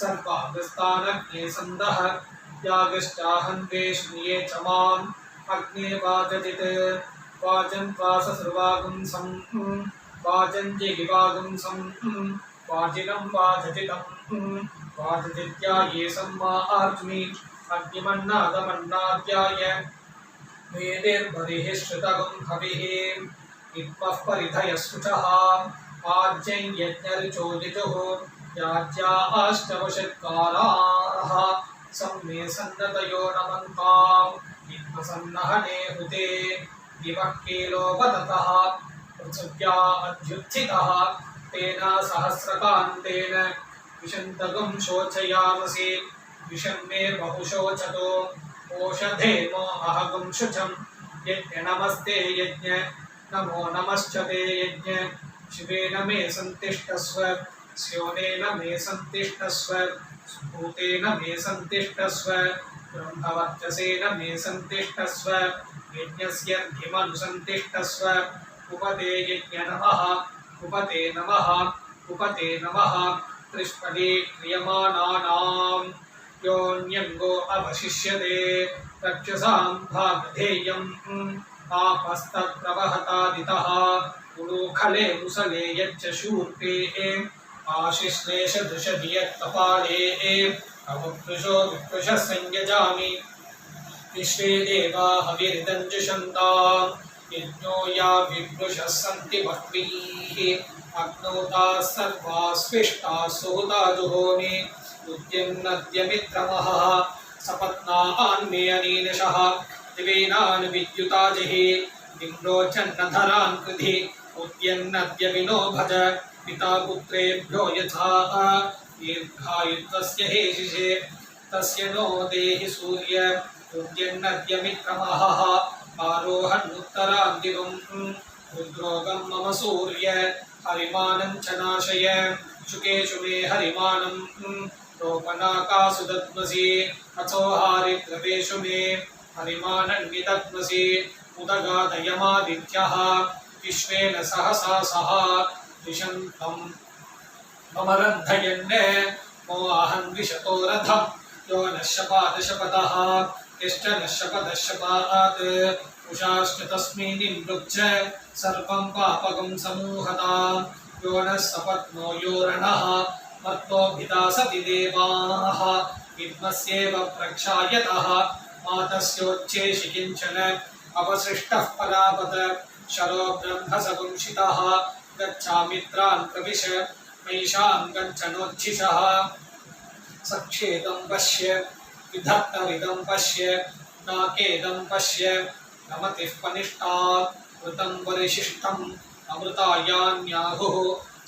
सर्वागस्तानग्ने सन्दः यागश्चाहं द्वेष्मि ये च माम् अग्ने वाजजित् वाजन्वाससर्वागुंसं वाजन्यगिवागुंसं वाजिनं वाजजितं वाजजित्याये सम्मा आर्जुनि अग्निमन्नादमन्नाद्याय वेदेर्बलिः श्रुतगुं हविः इत्वः परिधयस्सुचः आज्यं यज्ञऋचो यजुः याज्याश्चवषट्काराः सम्मे सन्नतयो नमन्ताम् इत्मसन्नहने हुते दिवः केलो वदतः पृथिव्या अध्युत्थितः तेन सहस्रकान्तेन विशन्तगुं शोचयामसि विषं मे बहुशोचतो ओषधेनो अहगुं शुचं यज्ञ नमस्ते यज्ञ नमो नमश्च ते यज्ञ शिवेन मे सन्तिष्ठस्व स्योनेन मे सन्तिष्ठस्व सुभूतेन मे सन्तिष्ठस्व ब्रह्मवर्चसेन मे सन्तिष्ठस्व यज्ञस्य धिमनुसन्तिष्ठस्व उपते यज्ञ नमः उपते नमः उपते नमः त्रिष्पदे क्रियमाणानाम् योऽन्यङ्गो अवशिष्यते रक्षसां भागधेयम् आपस्तत्प्रवहतादितः उलूखले मुसले यच्च शूर्पे आशिश्लेषदृशधियत्कपाले अवकृशो विकृशः संयजामि विश्वे देवा हविर्दञ्जुषन्ताम् यज्ञो या विकृशः सन्ति बह्वीः अग्नोताः सर्वाः स्विष्टाः सुहृता जुहोमि उद्यन्नद्यमित्रमः सपत्नान्मे अनीनशः दिवीनान् विद्युताजिः दिम्रोचन्नधरान् कृधि उद्यन्नद्य विनो भज पिता पुत्रेभ्यो यथा दीर्घायुत्वस्य हेशिषे तस्य नो देहि सूर्य उद्यन्नद्यमित्रमः आरोहन्नुत्तरान् दिवं रुद्रोगं मम सूर्य हरिमानं च नाशय शुकेषु मे हरिमानं रोपनाकासु दद्मसि अथो हारिद्रवेषु मे हरिमानन्विदद्मसि उदगादयमादित्यः विश्वेन सहसा सह द्विषन्तं मम रन्धयन् मोऽहं द्विषतो रथं यो नः शपादशपदः यश्च नः शपदशपात् उषाश्च तस्मिन्निमृच्च सर्वं पापकं समूहतां यो नः सपत्नो यो रणः मत्तोऽभिदासति देवाः विद्मस्येव प्रक्षायतः मातस्योच्छेषि किञ्चन अवसृष्टः परापत शरो ब्रह्मसगुंशितः गच्छामित्रान् प्रविश मैषां गच्छनोच्छिषः सक्षेदं पश्य विधत्तरिदं पश्य नाकेदं पश्य नमतिः पनिष्ठात् कृतं वरिशिष्ठम् अमृतायान्याहुः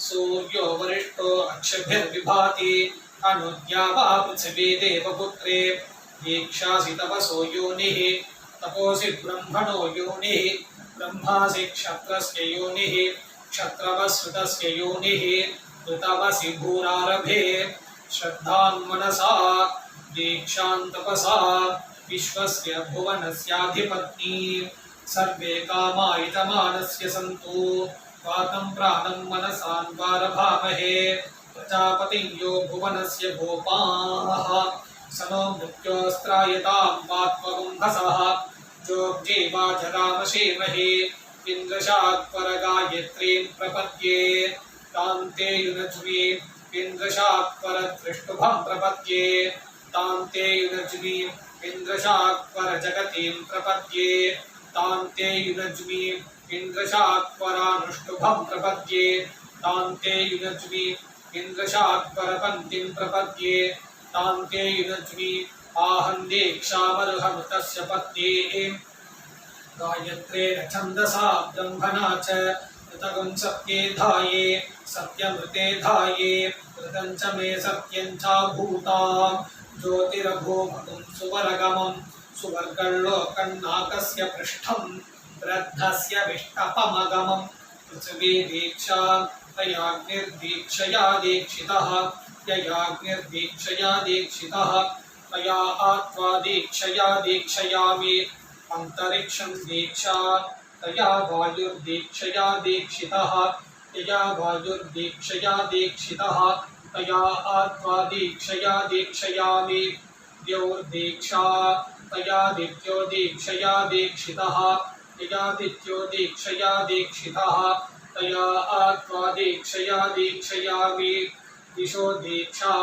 सूर्यो वरिष्ठो अक्षभिर्विभाति अनुद्यावा पृथिवी देवपुत्रे दीक्षासि तपसो योनिः तपोसि ब्रह्मणो योनिः ब्रह्मासि क्षत्रस्य योनिः क्षत्रवस्रुतस्य योनिः ऋतवसि भूरारभे श्रद्धान्मनसा दीक्षां तपसा विश्वस्य भुवनस्याधिपत्नी सर्वे कामा इतमानस्य सन्तु वातं प्राणं मनसान् वारभामहे प्रजापतिं यो भुवनस्य भोपाः स नो मृत्योस्त्रायतां पात्वगुम्भसः जोग्जीवा जरामशीमहि इन्द्रशात्परगायत्रीं प्रपद्ये तान्ते युनज्मि इन्द्रशात्परदृष्टुभं प्रपद्ये तान्ते युनज्मि इन्द्रशात्परजगतीं प्रपद्ये तान्ते युनज्मि इन्द्रशात्परानुष्टुभं प्रपद्ये तान्ते युनज्मि इन्द्रशात्परपन्थिं प्रपद्ये तान्ते युनज्मि आहं दीक्षामर्हमृतस्य पत्ये गायत्रेण छन्दसा ब्रह्मणा च ऋतगं सत्ये धाये सत्यमृते धाये ऋतं च मे सत्यं चाभूता ज्योतिरभूभगं सुवरगमं सुवर्गल्लोकन्नाकस्य पृष्ठं वृद्धस्य विष्टपमगमं पृथिवी दीक्षा तयाग्निर्दीक्षया दीक्षितः ययाग्निर्दीक्षया दीक्षितः तया आत्मा दीक्षया दीक्षयामि अंतरिक्षं दीक्षा तया वायुर्दीक्षया दीक्षितः तया वायुर्दीक्षया दीक्षितः तया आत्मा दीक्षया दीक्षयामि द्यौर्दीक्षा तया दित्यो दीक्षया दीक्षितः तया दित्यो दीक्षया दीक्षितः तया आत्मा दीक्षया दीक्षयामि दिशो दीक्षा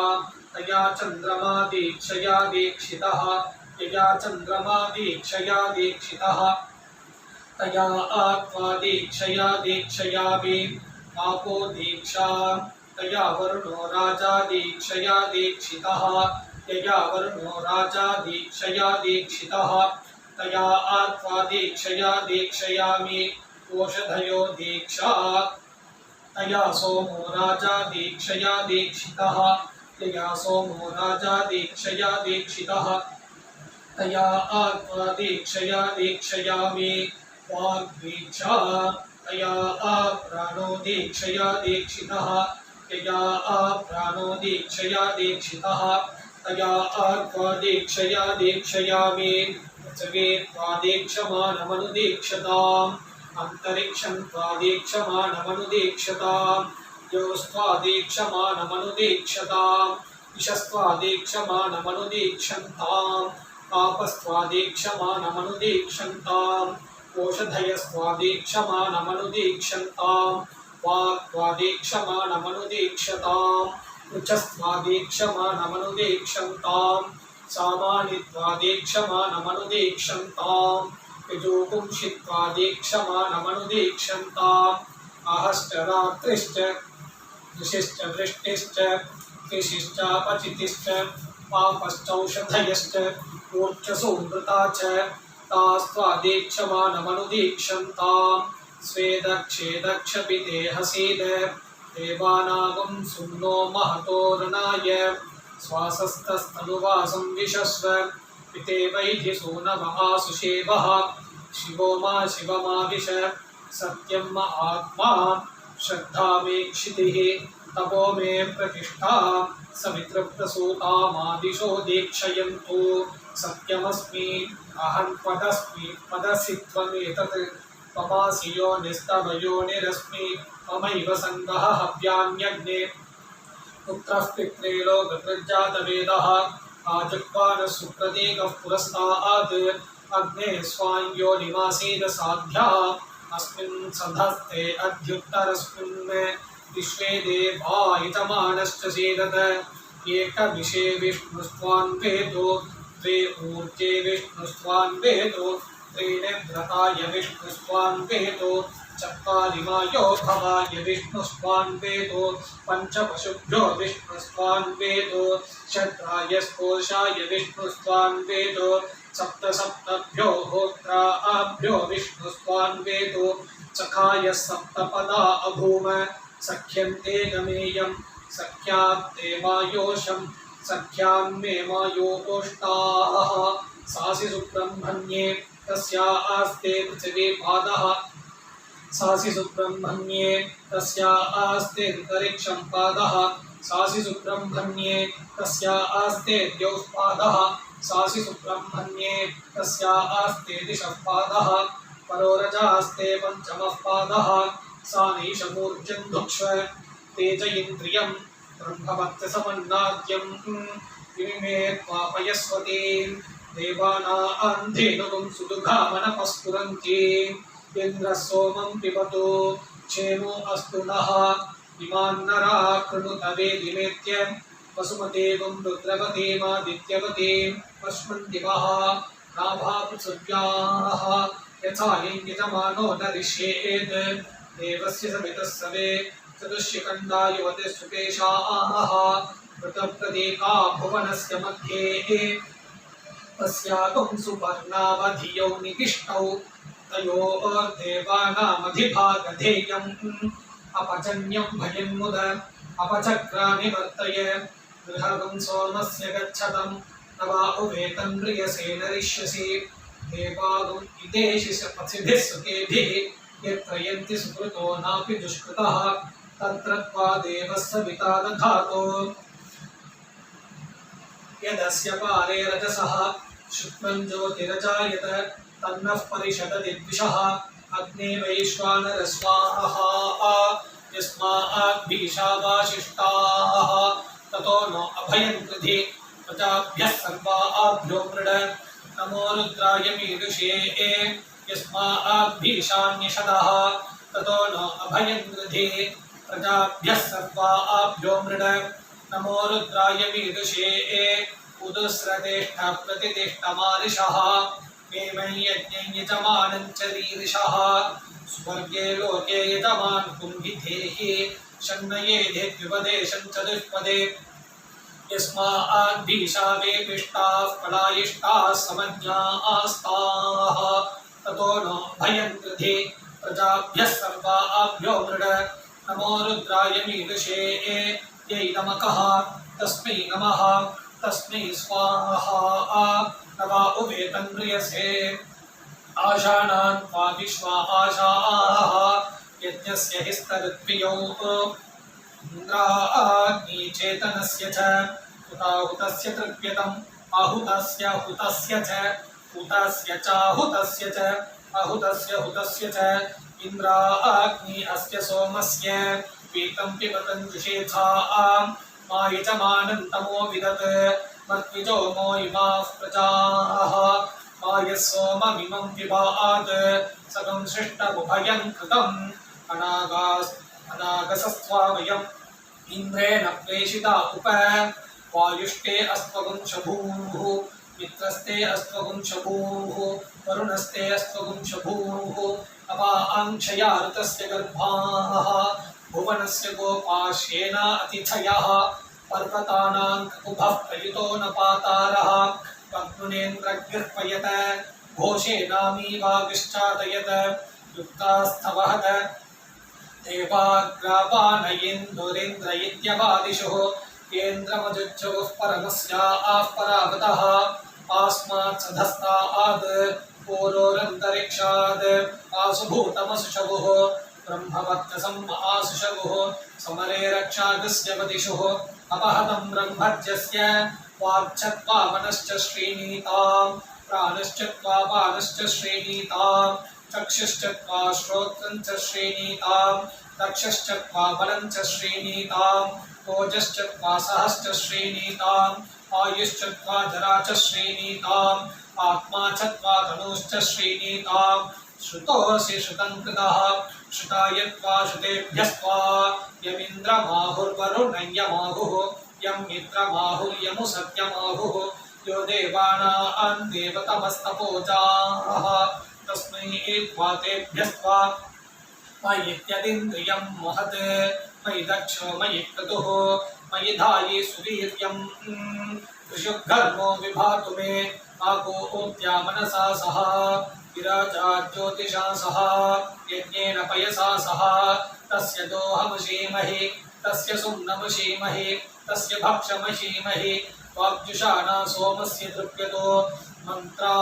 तया चन्द्रमा दीक्षया दीक्षितः तया चन्द्रमा दीक्षया दीक्षितः तया आत्मा दीक्षया दीक्षयामि आपो दीक्षा तया वरुणो राजा दीक्षया दीक्षितः तया वरुणो राजा दीक्षया दीक्षितः तया आत्मा दीक्षया दीक्षयामि ओषधयो दीक्षा तया सोमो राजा दीक्षया दीक्षितः तया सोमो राजा दीक्षया दीक्षितः तया आत्मा दीक्षया दीक्षयामि वाग्दीक्षा तया प्राणो दीक्षया दीक्षितः तया प्राणो दीक्षया दीक्षितः तया आत्मा दीक्षया दीक्षयामि पृथिवी त्वादीक्षमानमनुदीक्षताम् अंतरिक्षं त्वादीक्षमानमनुदीक्षताम् योस्त्वादीक्षमानमनुदीक्षताम् ईशस्त्वादीक्षमानमनुदीक्षन्ताम् पापस्त्वादीक्षमानमनुदीक्षन्ताम् ओषधयस्त्वादीक्षमानमनुदीक्षन्ताम् वाक्त्वादीक्षमानमनुदीक्षताम् रुचस्त्वादीक्षमानमनुदीक्षन्ताम् सामानित्वादीक्षमानमनुदीक्षन्ताम् यजोपुंषित्वादीक्षमानमनुदीक्षन्ताम् आहश्च ऋषिश्च वृष्टिश्च कृषिश्चापचितिश्च पापश्चौषधयश्च ऊर्जसोऽमृता च तास्त्वादीक्षमानमनुदीक्षन्ताम् स्वेदक्षेदक्षपितेहसीद देवानागं सुम्नो महतो रणाय श्वासस्तस्तनुवासं विशस्व पितेवैधिसो नम आसुषेवः शिवो मा शिवमाविश सत्यं म आत्मा श्रद्धा मे क्षितिः तपो मे प्रतिष्ठा सवितृप्रसूतामादिशो दीक्षयन्तु सत्यमस्मि अहं पदस्मि पदसि त्वमेतत् पपासि यो निस्तव योनिरस्मि ममैव सङ्गः हव्यान्यग्ने पुत्रः पित्रे लोकप्रजातवेदः आजग्वानः सुप्रतीकः पुरस्तात् अग्ने स्वाञ्यो निवासीद साध्या अस्मिन् सधस्ते अध्युत्तरस्मिन् विश्वे देवा इतमानश्च सीदत एकविषे विष्णुस्त्वान् वेदो द्वे ऊर्जे विष्णुस्त्वान् वेदो त्रीनेत्रताय विष्णुस्त्वां वेदो चत्वारिमायो भवाय विष्णुस्त्वां वेदो पञ्चपशुभ्यो विष्णुस्त्वां वेदो षड्राय स्पोषाय विष्णुस्त्वां वेदो सप्तभ्यो होत्राभ्यो विष्णुस्त्वां वेदो सखाय सप्तपदा अभूम सख्यन्ते गमेयं सख्यात्ते मायोषं सख्यां मे मायोष्टाः सासि सुब्रह्मण्ये तस्या आस्ते पृथिवी पादः सासि सुब्रह्मण्ये तस्या आस्ते अंतरिक्षं पादः सासि सुब्रह्मण्ये तस्या आस्ते द्यौः पादः सासि सुब्रह्मण्ये तस्या आस्ते दिशः पादः परोरजास्ते पञ्चमः पादः सा नैषमूर्जं भुक्ष्व तेज इन्द्रियं ब्रह्मवत्समन्नाद्यं विमिमे त्वापयस्वतीं देवानां धेनुगुं सुदुघामनपस्फुरन्ति इन्द्रः सोमं पिबतु क्षेमो अस्तु नः इमान्नरा कृणुत वेदिमेत्य वसुमतीं रुद्रवतीमादित्यवतीं पश्मन्दिवः नाभा पृथिव्याः यथा यजमानो न ऋष्येत् देवस्य सवितः सवे चतुष्यकण्डा युवते सुपेशाः ऋतप्रतीका भुवनस्य मध्ये तस्यागं सुपर्णावधियौ नितिष्ठौ तयोर्देवानामधिभागधेयम् अपजन्यं भयं मुद अपचक्रानिवर्तय गृहगं सोमस्य गच्छतं न वा उवेतं म्रियसे नरिष्यसि देवागुम् इदेशि पथिभिः सुखेभिः यत्र यन्ति सुकृतो नापि दुष्कृतः तत्र त्वा देवस्य पिता दधातो यदस्य पारे रजसः शुक्लं ज्योतिरजायत तन्नः परिषदति द्विषः अग्ने वैश्वानरस्वाहा यस्माद्भीषावाशिष्टाः ततो नो अभयं कृधि प्रजाभ्यः सर्वाभ्यो मृड नमो रुद्राय मीदुषे यस्माद्भीषान्यषदः ततो नो अभयं कृधि प्रजाभ्यः सर्वाभ्यो मृड नमो रुद्राय मीदुषे उदुस्रतेष्ठ प्रतितिष्ठमारिषः मे यज्ञं यजमानं च रीरिषः स्वर्गे लोके यजमान् कुम्भिधेः शन्नये द्विपदे चतुष्पदे यस्माद्भीषा वेपिष्टाः पलायिष्टाः समज्ञास्ताः ततो नो भयं कृधि प्रजाभ्यः सर्वाभ्यो मृड नमो रुद्राय मीदुषे यै नमकः तस्मै नमः तस्मै स्वाहा न वा उवेतं म्रियसे आशानां त्वा विश्वा आशाः यज्ञस्य हि स्तरुत्वियौ इन्द्राग्निचेतनस्य च हुताहुतस्य तृप्यतम् आहुतस्य हुतस्य च हुतस्य चाहुतस्य च आहुतस्य हुतस्य च इन्द्राग्नि अस्य सोमस्य पीतं पिबतं जुषेथा मा यजमानं तमो विदत् मर्त्विजो मो इमाः प्रजाः मा यः सोममिमं पिबात् सगं सृष्टमुभयं कृतम् अनागसस्त्वामयम् इन्द्रेण प्रेषिता उप वायुष्टे अस्त्वगुं शभूः मित्रस्ते अस्त्वगुं शभूः वरुणस्ते अस्त्वगुं शभूः अपाङ्क्षया ऋतस्य गर्भाः भुवनस्य गोपाश्येन अतिथयः पर्वतानां कुभः प्रयुतो न पातारः पद्मुनेन्द्रगृह्पयत घोषेनामीवागिश्चादयत युक्तास्थवहत देवाग्रावानयेन्दुरेन्द्र इत्यवादिशुः केन्द्रमजुज्जुः परमस्याः परावतः आस्मात् सधस्ताद् पूरोरन्तरिक्षाद् आसुभूतमसुषवुः ब्रह्मवर्चसम् आसुषवुः समरे रक्षागस्य वदिषुः अपहतं ब्रह्मज्यस्य वाक्चत्वामनश्च श्रीणीताम् प्राणश्चत्वापानश्च श्रीणीताम् चक्षुश्चत्वा श्रोत्रं च श्रीणीताम् दक्षश्चत्वा बलं च श्रीणीताम् ओजश्चत्वा सहश्च श्रीणीताम् आयुश्चत्वा जरा च श्रीणीताम् आत्मा चत्वा तनूश्च श्रीणीताम् श्रुतोऽसि श्रुतं कृतः श्रुतायत्वा श्रुतेभ्यस्त्वा यमिन्द्रमाहुर्वरुणय्यमाहुः यं मित्रमाहुर्यमु सत्यमाहुः यो देवानां देवतमस्तपोजाः तस्मै त्वा तेभ्यस्त्वा मयित्यदिन्द्रियं महत् मयि दक्षो मयि क्रतुः मयि धायि सुवीर्यं ऋषुघर्मो विभातु मे आकोऽप्या मनसा सह विराजा ज्योतिषा सह यज्ञेन पयसा सह तस्य दोहमशीमहि तस्य सुम्नमशीमहि तस्य भक्षमशीमहि वाग्जुषाणा सोमस्य तृप्यतो मन्त्रा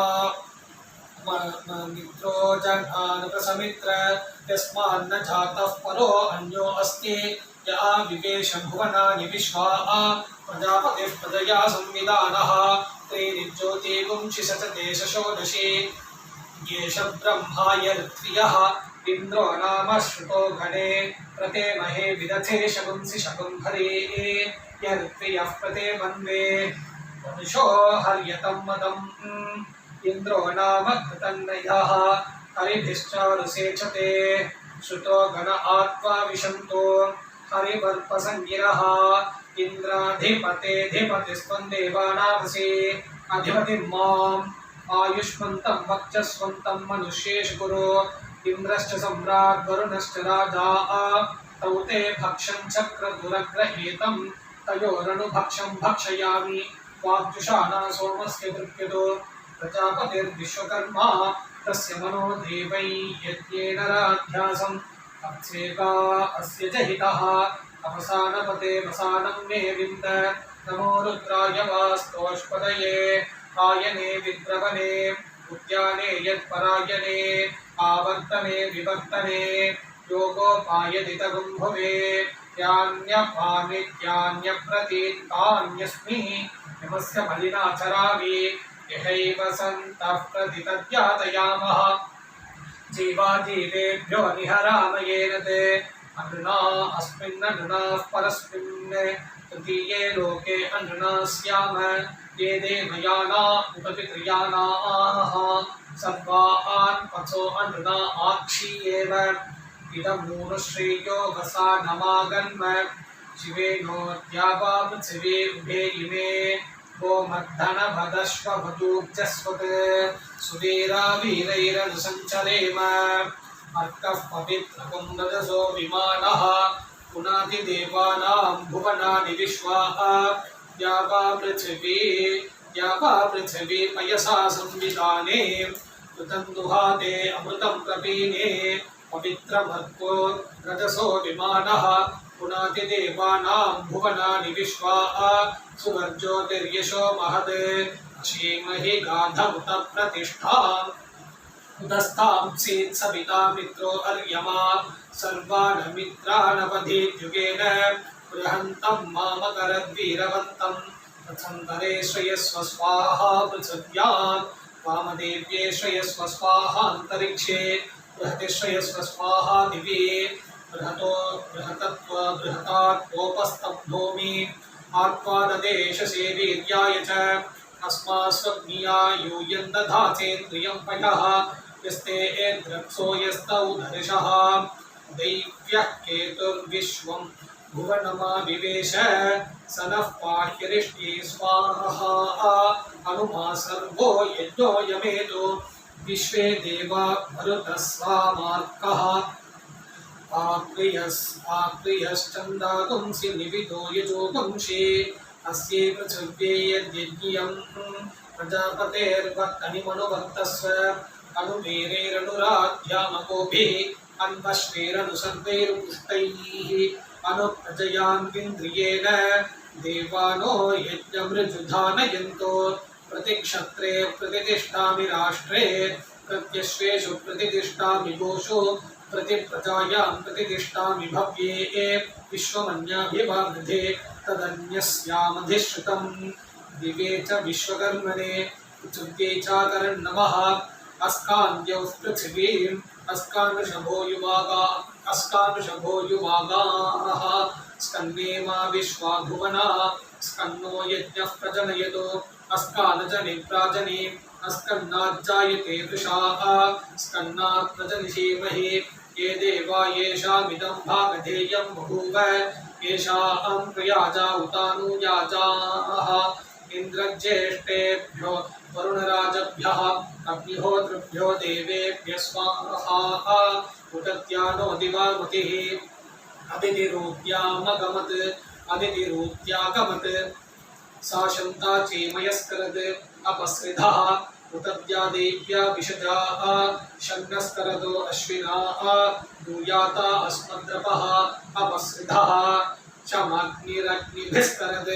मित्रो जनानुप्रसमित्र यस्मान्न जातः परो अन्यो अस्ति य आविवेश भुवनानि विश्वा प्रजापतिः प्रजया संविदानः त्रीणि ज्योतिर्विंशि शतते षोडशी येष ब्रह्माय ऋत्वियः इन्द्रो नाम श्रुतो गणे प्रते महे विदथे शकुंसि शकुंभरे यऋत्वियः प्रते मन्वे वंशो हर्यतं मदम् इन्द्रो नाम कृतन्नयः हरिभिश्चारुसेचते श्रुतो गण आत्वा विशन्तो हरिवर्पसङ्गिरः इन्द्राधिपतेऽधिपतिस्त्वं देवानामसि अधिपतिं माम् आयुष्मन्तं वक्षस्वन्तं मनुष्येषु कुरु इन्द्रश्च सम्राट् वरुणश्च राजा तौ ते भक्षं चक्रदुरग्रहेतं तयोरनुभक्षं भक्षयामि वाग्जुषाणा सोमस्य तृप्यतो प्रजापतिर्विश्वकर्मा तस्य मनो देवै यज्ञेन राध्यासम् अक्षेका अस्य च हितः अवसानपते वसानं मे विन्द नमो रुद्राय वास्तोष्पदये आयने विद्रवणे उद्याने यत्परायणे आवर्तने विवर्तने योगोपायदितगुम्भुवे यान्यपानित्यान्यप्रतीतान्यस्मि यमस्य मलिनाचरामि यहैव सन्तः प्रतितद्यातयामः जीवाजीवेभ्यो निहरामयेन ते अनृणा अस्मिन्ननृणाः परस्मिन् तृतीये लोके अनृणा स्याम ये देवयाना उपपितृयानाः सर्वान् पथो अनृणा आक्षीयेव इदमूनुश्रेयो वसा नमागन्म शिवेनोऽद्यावा पृथिवी उभे इमे गोमर्धनभदश्वभदूर्जस्वत् सुवीरा वीरैरनुसञ्चरेम अर्कः पवित्रपुंरजसो विमानः पुनातिदेवानां भुवनानि विश्वा या वा पृथिवी पयसा संविधाने कृतं दुहाते अमृतं प्रपीने पवित्रमर्को रजसो विमानः पुनातिदेवानां भुवनानि विश्वा सुवर्ज्योतिर्यशो महत् अशीमहि गाधमुत प्रतिष्ठाम् उदस्तां सीत् सविता मित्रो अर्यमा सर्वानमित्रानवधीद्युगेन बृहन्तं मामकरद्वीरवन्तं प्रथन्तरे श्रयस्व स्वाहा पृथिव्यां वामदेव्ये श्रयस्व स्वाहान्तरिक्षे बृहति श्रयस्व स्वाहा दिवि बृहतात्मोपस्तब्धोमि आत्मानदेशसे वीर्याय च अस्मास्वग्निया यूयं दधाचेन्द्रियं पयः यस्ते एद्रक्षो यस्तौ धर्षः दैव्यः केतुर्विश्वं भुवनमाविवेश स नः पाह्यरिष्टे स्वाहा अनुमा सर्वो यज्ञो यमेतो विश्वे देवा मरुतः स्वामार्कः आप्रियश्चन्दागुंसि निवितो यजोगुंषि अस्ये पृथिव्ये यद्यज्ञियं प्रजापतेर्वत्तनिमनुवर्तस्व अनुवीरेरनुराध्यामकोभिः अन्वश्वेरनुसर्वैर्पुष्टैः अनुप्रजयान्विन्द्रियेण देवानो यज्ञमृजुधानयन्तो प्रतिक्षत्रे प्रतिष्ठामि राष्ट्रे प्रत्यश्वेषु प्रतिष्ठामि गोषु प्रतिप्रजायां प्रतिष्ठामि भव्ये विश्वमन्याभिवाग्धे तदन्यस्यामधिश्रुतं दिवे च विश्वकर्मणे पृथिव्ये चाकरन्नमः अस्कान्द्यौ पृथिवीम् अस्कानुषभो युवागाः स्कन्ने मा विश्वा भुवना स्कन्नो यज्ञः प्रजनयतो अस्कानजनि प्राजनि अस्कन्नाज्जायते वृषाः स्कन्नात् प्रजनिषीमहि ये देवा येषामिदं भागधेयं बभूव येषां प्रयाजा उतानुयाजाः इन्द्रज्येष्ठेभ्यो वरुणराजभ्यः अग्निहोतृभ्यो देवेभ्यः स्वाहा उदत्यानो दिवामतिः अदितिरूप्यामगमत् अदितिरूप्यागमत् सा शन्ता चेमयस्करद् अपस्रिधः उतद्या देव्या विशजाः शन्नस्करदो अश्विनाः दूयाता अस्मद्रपः अपस्रिधः शमग्निरग्निभिस्करद्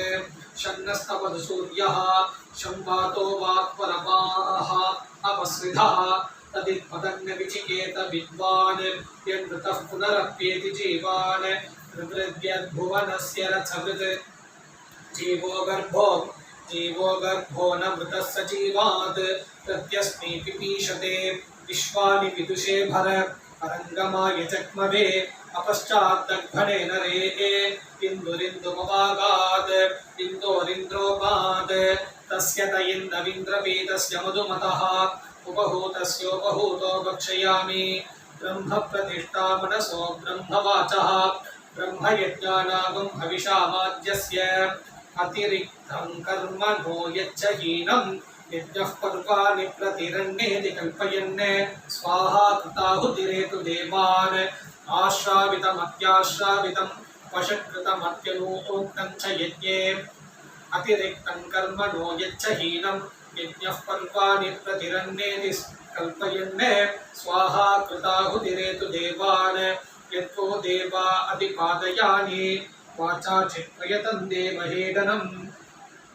शन्नस्तपदु सूर्यः शम्वातो वाक्परमाः अपस्रिधः तदित्पदन्नविचिकेत विद्वान् यन्मृतः पुनरप्येति जीवान् रुद्रद्यद्भुवनस्य रथवृत् जीवो गर्भो न मृतः सजीवात् प्रत्यस्मै पिपीषते विश्वानि विदुषे भर अरङ्गमाय जग्मवे अपश्चाद्दग्धने नरे इन्दुरिन्दुमवागात् इन्दोरिन्द्रोपात् तस्य त इन्दविन्द्रपीतस्य मधुमतः उपहूतस्योपहूतो भक्षयामि ब्रह्म प्रतिष्ठा मनसो ब्रह्मवाचः ब्रह्मयज्ञानागं हविषामाद्यस्य अतिरिक्तं कर्म नो यच्च हीनं यज्ञः पर्वाणि प्रतिरण्येति कल्पयन् स्वाहा कृताहुतिरेतु देवान् आश्रावितमत्याश्रावितं वशकृतमत्यनूक्तं च यज्ञे अतिरिक्तं कर्म नो यच्च हीनं यज्ञः पर्वाणि प्रतिरण्येति कल्पयन् स्वाहा कृताहुतिरेतु देवान् यत्तो देवा अधिपादयानि वाचा चित्रयतं देवहेदनम्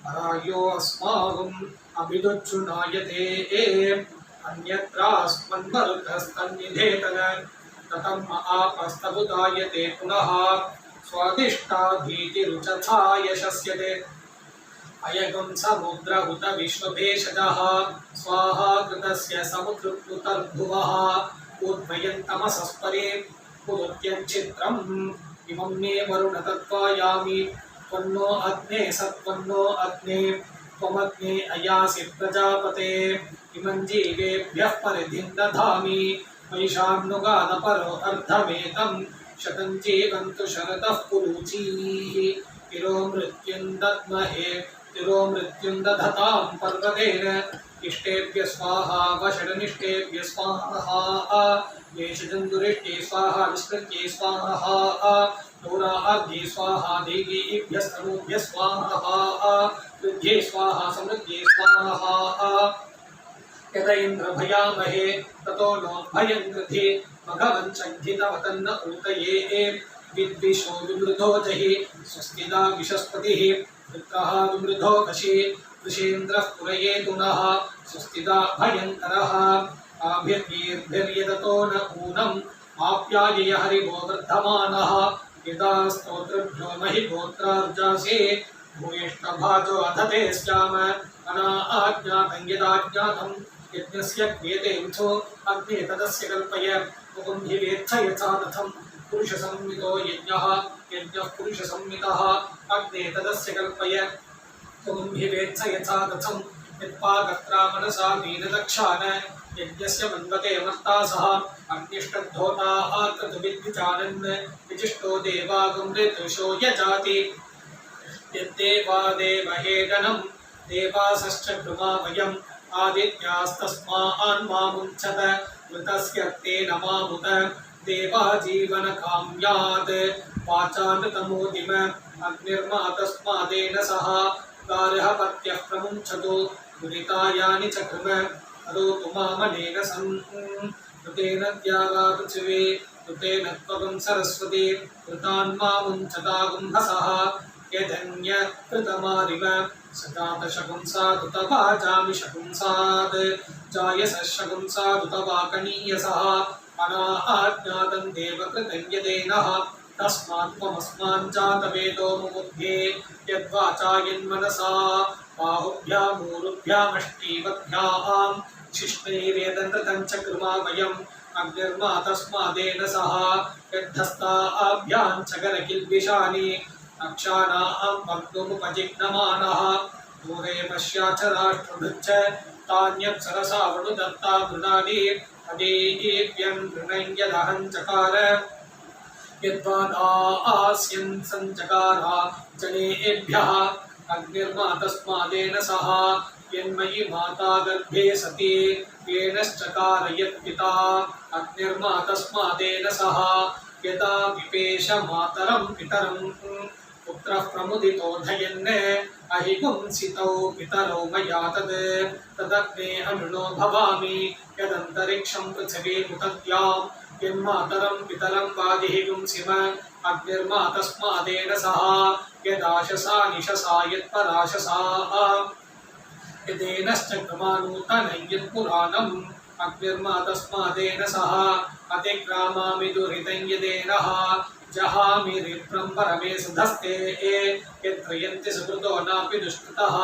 अरायो अस्माकम् अभिदुच्छुनायते अन्यत्रास्मन्मरुतस्तन्निधेतन ततम् आपस्तबुदायते पुनः स्वादिष्टाधीतिरुचथा यशस्यते अयगं समुद्र उत विश्वभेषजः स्वाहा कृतस्य समुद्रपुतर्भुवः ऊर्ध्वयन्तमसस्परे पुरुत्यञ्चित्रम् इमं मे वरुण तत्त्वायामि त्वन्नो अग्ने सत्त्वन्नो अग्ने त्वमग्ने अयासि प्रजापते इमं जीवेभ्यः परिधिं दधामि वैशाम्नुगादपरो अर्धमेतं शतं जीवन्तु शरदः पुरुचीः तिरो मृत्युं दद्महे तिरो मृत्युं दधतां पर्वतेन इष्टेभ्य स्वाहा वषडनिष्टेभ्य स्वाहा येषजन्दुरिष्टे स्वाहा विस्मृत्ये स्वाहा नोरार्घ्ये स्वाहा देवीभ्यस्तनूभ्य स्वाहा वृद्ध्ये स्वाहा समृद्ध्ये स्वाहा यत इन्द्र भयामहे ततो नो भयं कृधि भगवन् चङ्घितवतन्न ऊतये विद्विषो विमृधो जहि स्वस्तिदा विशस्पतिः वृत्रः विमृधो कशि वृषेन्द्रः पुरयेतु नः स्वस्तिदा भयङ्करः आभिर्येर्भिर्यदतो न ऊनम् आप्यायय हरिवो वर्धमानः यदा स्तोत्रभ्यो महि गोत्रार्जासे भूयिष्ठभाजो अधते स्याम अनाज्ञातं यदाज्ञातं यज्ञस्य क्रियते मिथो अग्ने तदस्य कल्पय मुकुं हि वेत्थ यथा तथं पुरुषसंहितो यज्ञः यज्ञः पुरुषसंहितः अग्ने तदस्य कल्पय मुकुं हि वेत्थ यथा तथं यत्पाकर्त्रा मनसा दीनदक्षान् यज्ञस्य मन्वते मर्तासः अग्निष्टद्धोता आर्तधुविद्विजानन् विजिष्टो देवागमृतुषो यजाति यद्देवा देवहेदनं देवासश्च कृमा वयम् आदित्यास्तस्मान्मामुञ्चत मृतस्य तेन मामुत देवा जीवनकाम्यात् वाचानृतमोदिम अग्निर्मा तस्मादेन सह गार्हपत्यः प्रमुञ्चतु दुरितायानि च कृम करोतु मामनेन सन् ऋतेन त्यागा पृथिवी ऋतेन त्वगं सरस्वती ऋतान्मामुञ्चतागुम्भसः यदन्य कृतमारिव सजातशकुंसादुतवाजामि शकुंसात् जायसः शकुंसादुतवाकनीयसः अनाज्ञातं देवकृतं यदेनः तस्मात् त्वमस्मान् जातवेदो मुमुध्ये यद्वाचा यन्मनसा बाहुभ्यामूरुभ्यामष्टीवभ्यां शिष्णैर्यदन्ततं च कृमा वयम् अग्निर्मा तस्मादेन सह यद्धस्ताभ्यां च गरकिल्बिषानि अक्षाणां भक्तुमुपजिह्नमानः दूरे पश्याचराष्ट्रभृच्च तान्यप्सरसा वणुदत्ता मृणानि अदीप्यं नृणं यदहं चकार यद्वादास्यन् सञ्चकारा जनेभ्यः अग्निर्मा तस्मादेन सह यन्मयि माता गर्भे सति येनश्चकार यत्पिता अग्निर्मा तस्मादेन सह यदा विपेश मातरं पितरं पुत्रः प्रमुदितोऽधयन् अहिगुंसितौ पितरौ मया तदग्ने अनुनो भवामि यदन्तरिक्षं पृथिवीमुतद्यां यन्मातरं पितरं वादिहिगुंसिम अग्निर्मा तस्मादेन सह यदाशसा निशसा यत्पराशसा यदेनश्चक्रमानूतनं यत्पुराणम् अग्निर्मा तस्मादेन सह अतिक्रामामि दुरितं यदेनः जहामि रिप्रं परमे सुधस्ते यत्र यन्ति सुकृतो नापि दुष्कृतः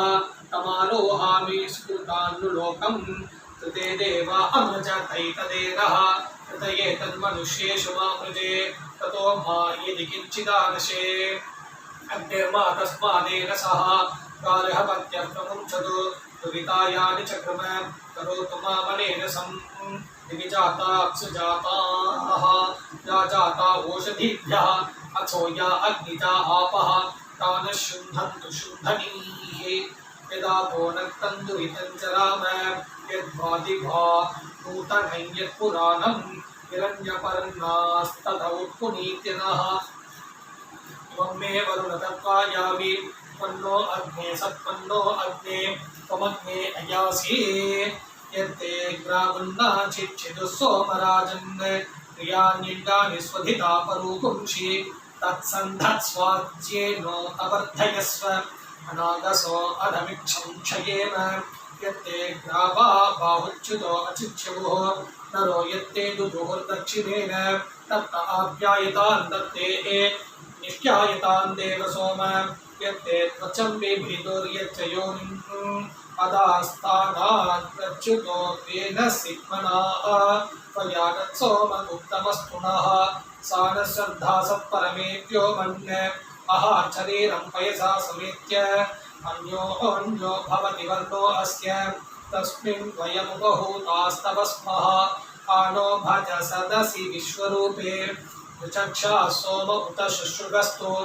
तमारोहामि सुकृतान्नुलोकम् कृते देवा अमृजतैतदेनः कृतये तन्मनुष्येषु मामृजे ततो मा यदि किञ्चिदादशे अग्निर्मा तस्मादेन सह गार्हपत्यप्रमुञ्चतु दुरितायानि चक्रम करोतु मामनेन सं दिविजाताप्सु जाताः या जाता ओषधीभ्यः अथो या अग्निजा आपः तान् शुन्धन्तु शुन्धनीः यदा तो नक्तं दुरितं चराम यद्वादिभा नूतनं यत्पुराणं हिरण्यपर्णास्ततौ पुनीत्यनः त्वं मे वरुणतत्त्वायामि त्वन्नो अग्ने सत्त्वन्नो अग्ने त्वमग्ने अयासि यत्ते ग्रामुन्ना चिच्छिदुः सोमराजन् प्रियान्यङ्गानि स्वधिता परूपुंषि तत्सन्धत्स्वाज्येनो अवर्धयस्व अनागसो अधमिक्षं क्षयेम यत्ते ग्रावा बाहुच्युतो अचिच्यवुः नरो यत्ते दुदुर्दक्षिणेन तत्त आप्यायतान् दत्ते निष्ट्यायतान् देव सोम यत्ते त्वचं बिभिदुर्यच्च योनिम् अदास्तानात् प्रच्युतो तेन सिक्मनाः त्वया नत्सोममुत्तमस्तु नः सा न श्रद्धा सत्परमेभ्यो मन्ये अहाचरीरं पयसा समेत्य अन्यो भवति वर्णो अस्य तस्मिन् वयमुपहूतास्तव स्मः आनो भज सदसि विश्वरूपे ऋचक्षा सोम उत शुश्रुगस्तु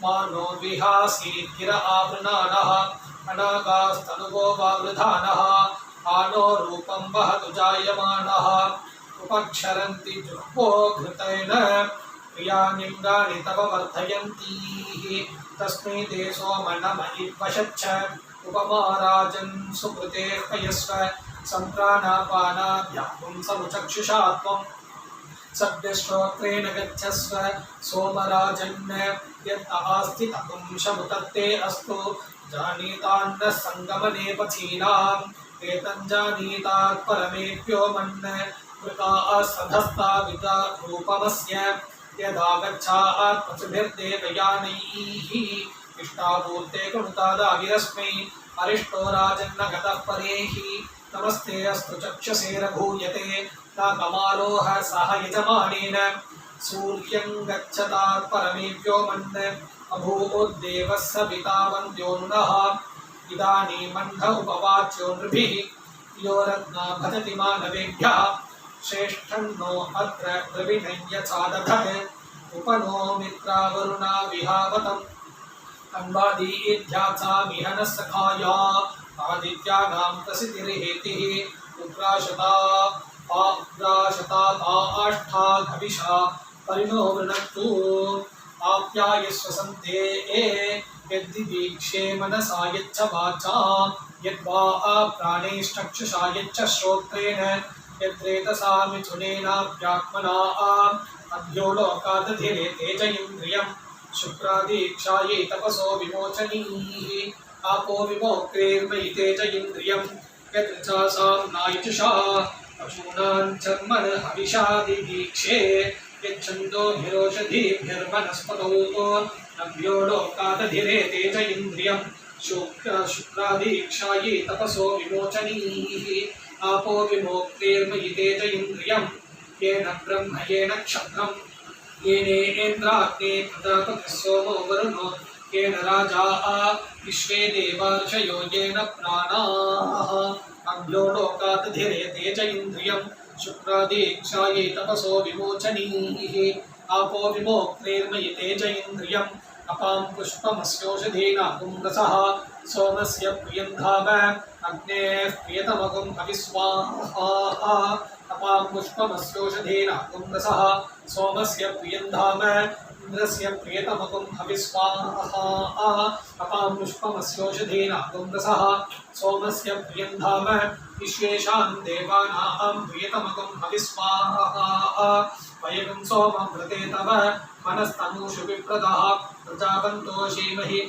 मानो विहासी गिर आवृणानः अनागास्तनुगो वावृधानः आनो रूपं वहतु जायमानः उपक्षरन्ति जुह्वो घृतेन प्रियानिङ्गानि तव वर्धयन्तीः तस्मै ते सोमनमयिवशच्च उपमाराजन् सुकृते पयस्व सम्प्राणापानाभ्यां समुचक्षुषा त्वं सद्यश्रोत्रेण गच्छस्व सोमराजन् यत् आस्ति तपुंशमुतत्ते अस्तु जानीतान्न सङ्गमने पथीनाम् एतञ्जानीतात् परमेभ्यो मन् कृता सधस्ता विदा रूपमस्य यदा गच्छात् पशुभिर्देवयानैः इष्टापूर्ते कृतादाविरस्मै अरिष्टो राजन्न गतः परेः नमस्ते अस्तु चक्षसे रघूयते नाकमारोह सह यजमानेन सूर्यं गच्छतात् परमेभ्यो मन् अभूद्देवः सविता वन्द्यो नः इदानीमन्ध उपवाच्यो नृभिः यो रत्ना भजति मानवेभ्यः श्रेष्ठं नो अत्र द्रविणय्यचादधत् उपनो मित्रावरुणा विहावतम् अन्वादीध्याचामिह नः सखाया आदित्यानां प्रसिद्धिर्हेतिः उग्राशता आष्ठा घविषा परिणो वृणक्तु आप्यायस्व सन्ते यद्दिदीक्षे मनसा यच्च वाचा यद्वा प्राणैश्चक्षुषा यच्च श्रोत्रेण यद्रेतसा मिथुनेनाप्यात्मना अभ्यो लोकादधिरे तेज इन्द्रियं शुक्रादीक्षायै तपसो विमोचनीः आपो विमोक्तेर्मयि तेज इन्द्रियं यदृचासां नायजुषा पशूनां चर्मण हविषादिदीक्षे यच्छन्दोभिरोषधीभिर्वनस्पतौ नभ्यो लोकादधिरे तेज इन्द्रियं शुक्रादीक्षायै तपसो विमोचनीः आपो विमोक्तेर्मयि तेज इन्द्रियं येन ब्रह्म येन क्षत्रं येनेन्द्राग्ने प्रजापतिः सोमो वरुणो येन राजा विश्वे देवार्षयो येन प्राणाः अभ्यो लोकादधिरे तेज इन्द्रियं शुक्रादीक्षायै तपसो विमोचनीः आपो विमोक्तेर्मयि तेज इन्द्रियम् अपां पुष्पमस्योषधीनां पुंसः सोमस्य प्रियं धाम अग्नेः प्रियतमगुं हविस्वाहा अपां पुष्पमस्योषधेन गुंरसः सोमस्य प्रियं धाम इन्द्रस्य प्रियतमगुं हविस्वाहा अपां पुष्पमस्योषधेन गुंरसः सोमस्य प्रियं धाम विश्वेषां देवानां प्रियतमगुं हविस्वाहा वयगुं सोमं व्रते तव मनस्तनूषु विप्रदः प्रजावन्तोषीमहि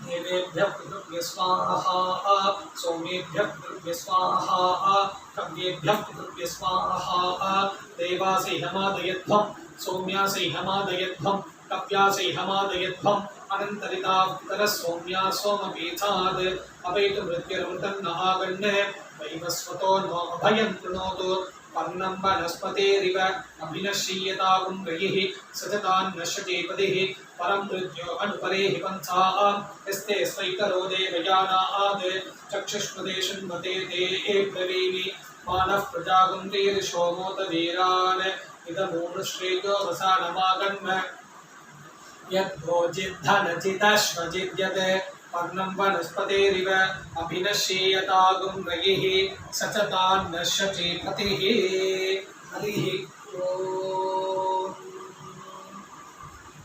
देवेभ्यः पितृभ्यः स्वाहा सोमेभ्यः पितृभ्यः स्वाहा कव्येभ्यः पितृभ्यः स्वाहा देवासै हमादयध्वं सौम्यासै हमादयध्वं कव्यासै हमादयध्वम् अनन्तरितावतरः सौम्या सोमपीठाद् अवैतु मृत्युरमृतन्न आगण्य वैवस्वतो नो अभयं कृणोतु पर्णं वनस्पतेरिव अभिनश्येतागुं गयिः सजतान् नश्यते पदिः परं मृत्यो अनुपरेहि पन्थाः यस्ते स्वैतरो देवयानाद् चक्षुष्पदे शृण्वते ते ब्रवीमि मानः प्रजागुन्तीर्षोमोत वीरान् इदमूनुश्रेयो वसानमागन्म यद्भोजिद्धनजिदश्वजिद्यत् पर्णं वनस्पतेरिव अभिनश्येतागुं गयिः सचतान् नश्यते पतिः हरिः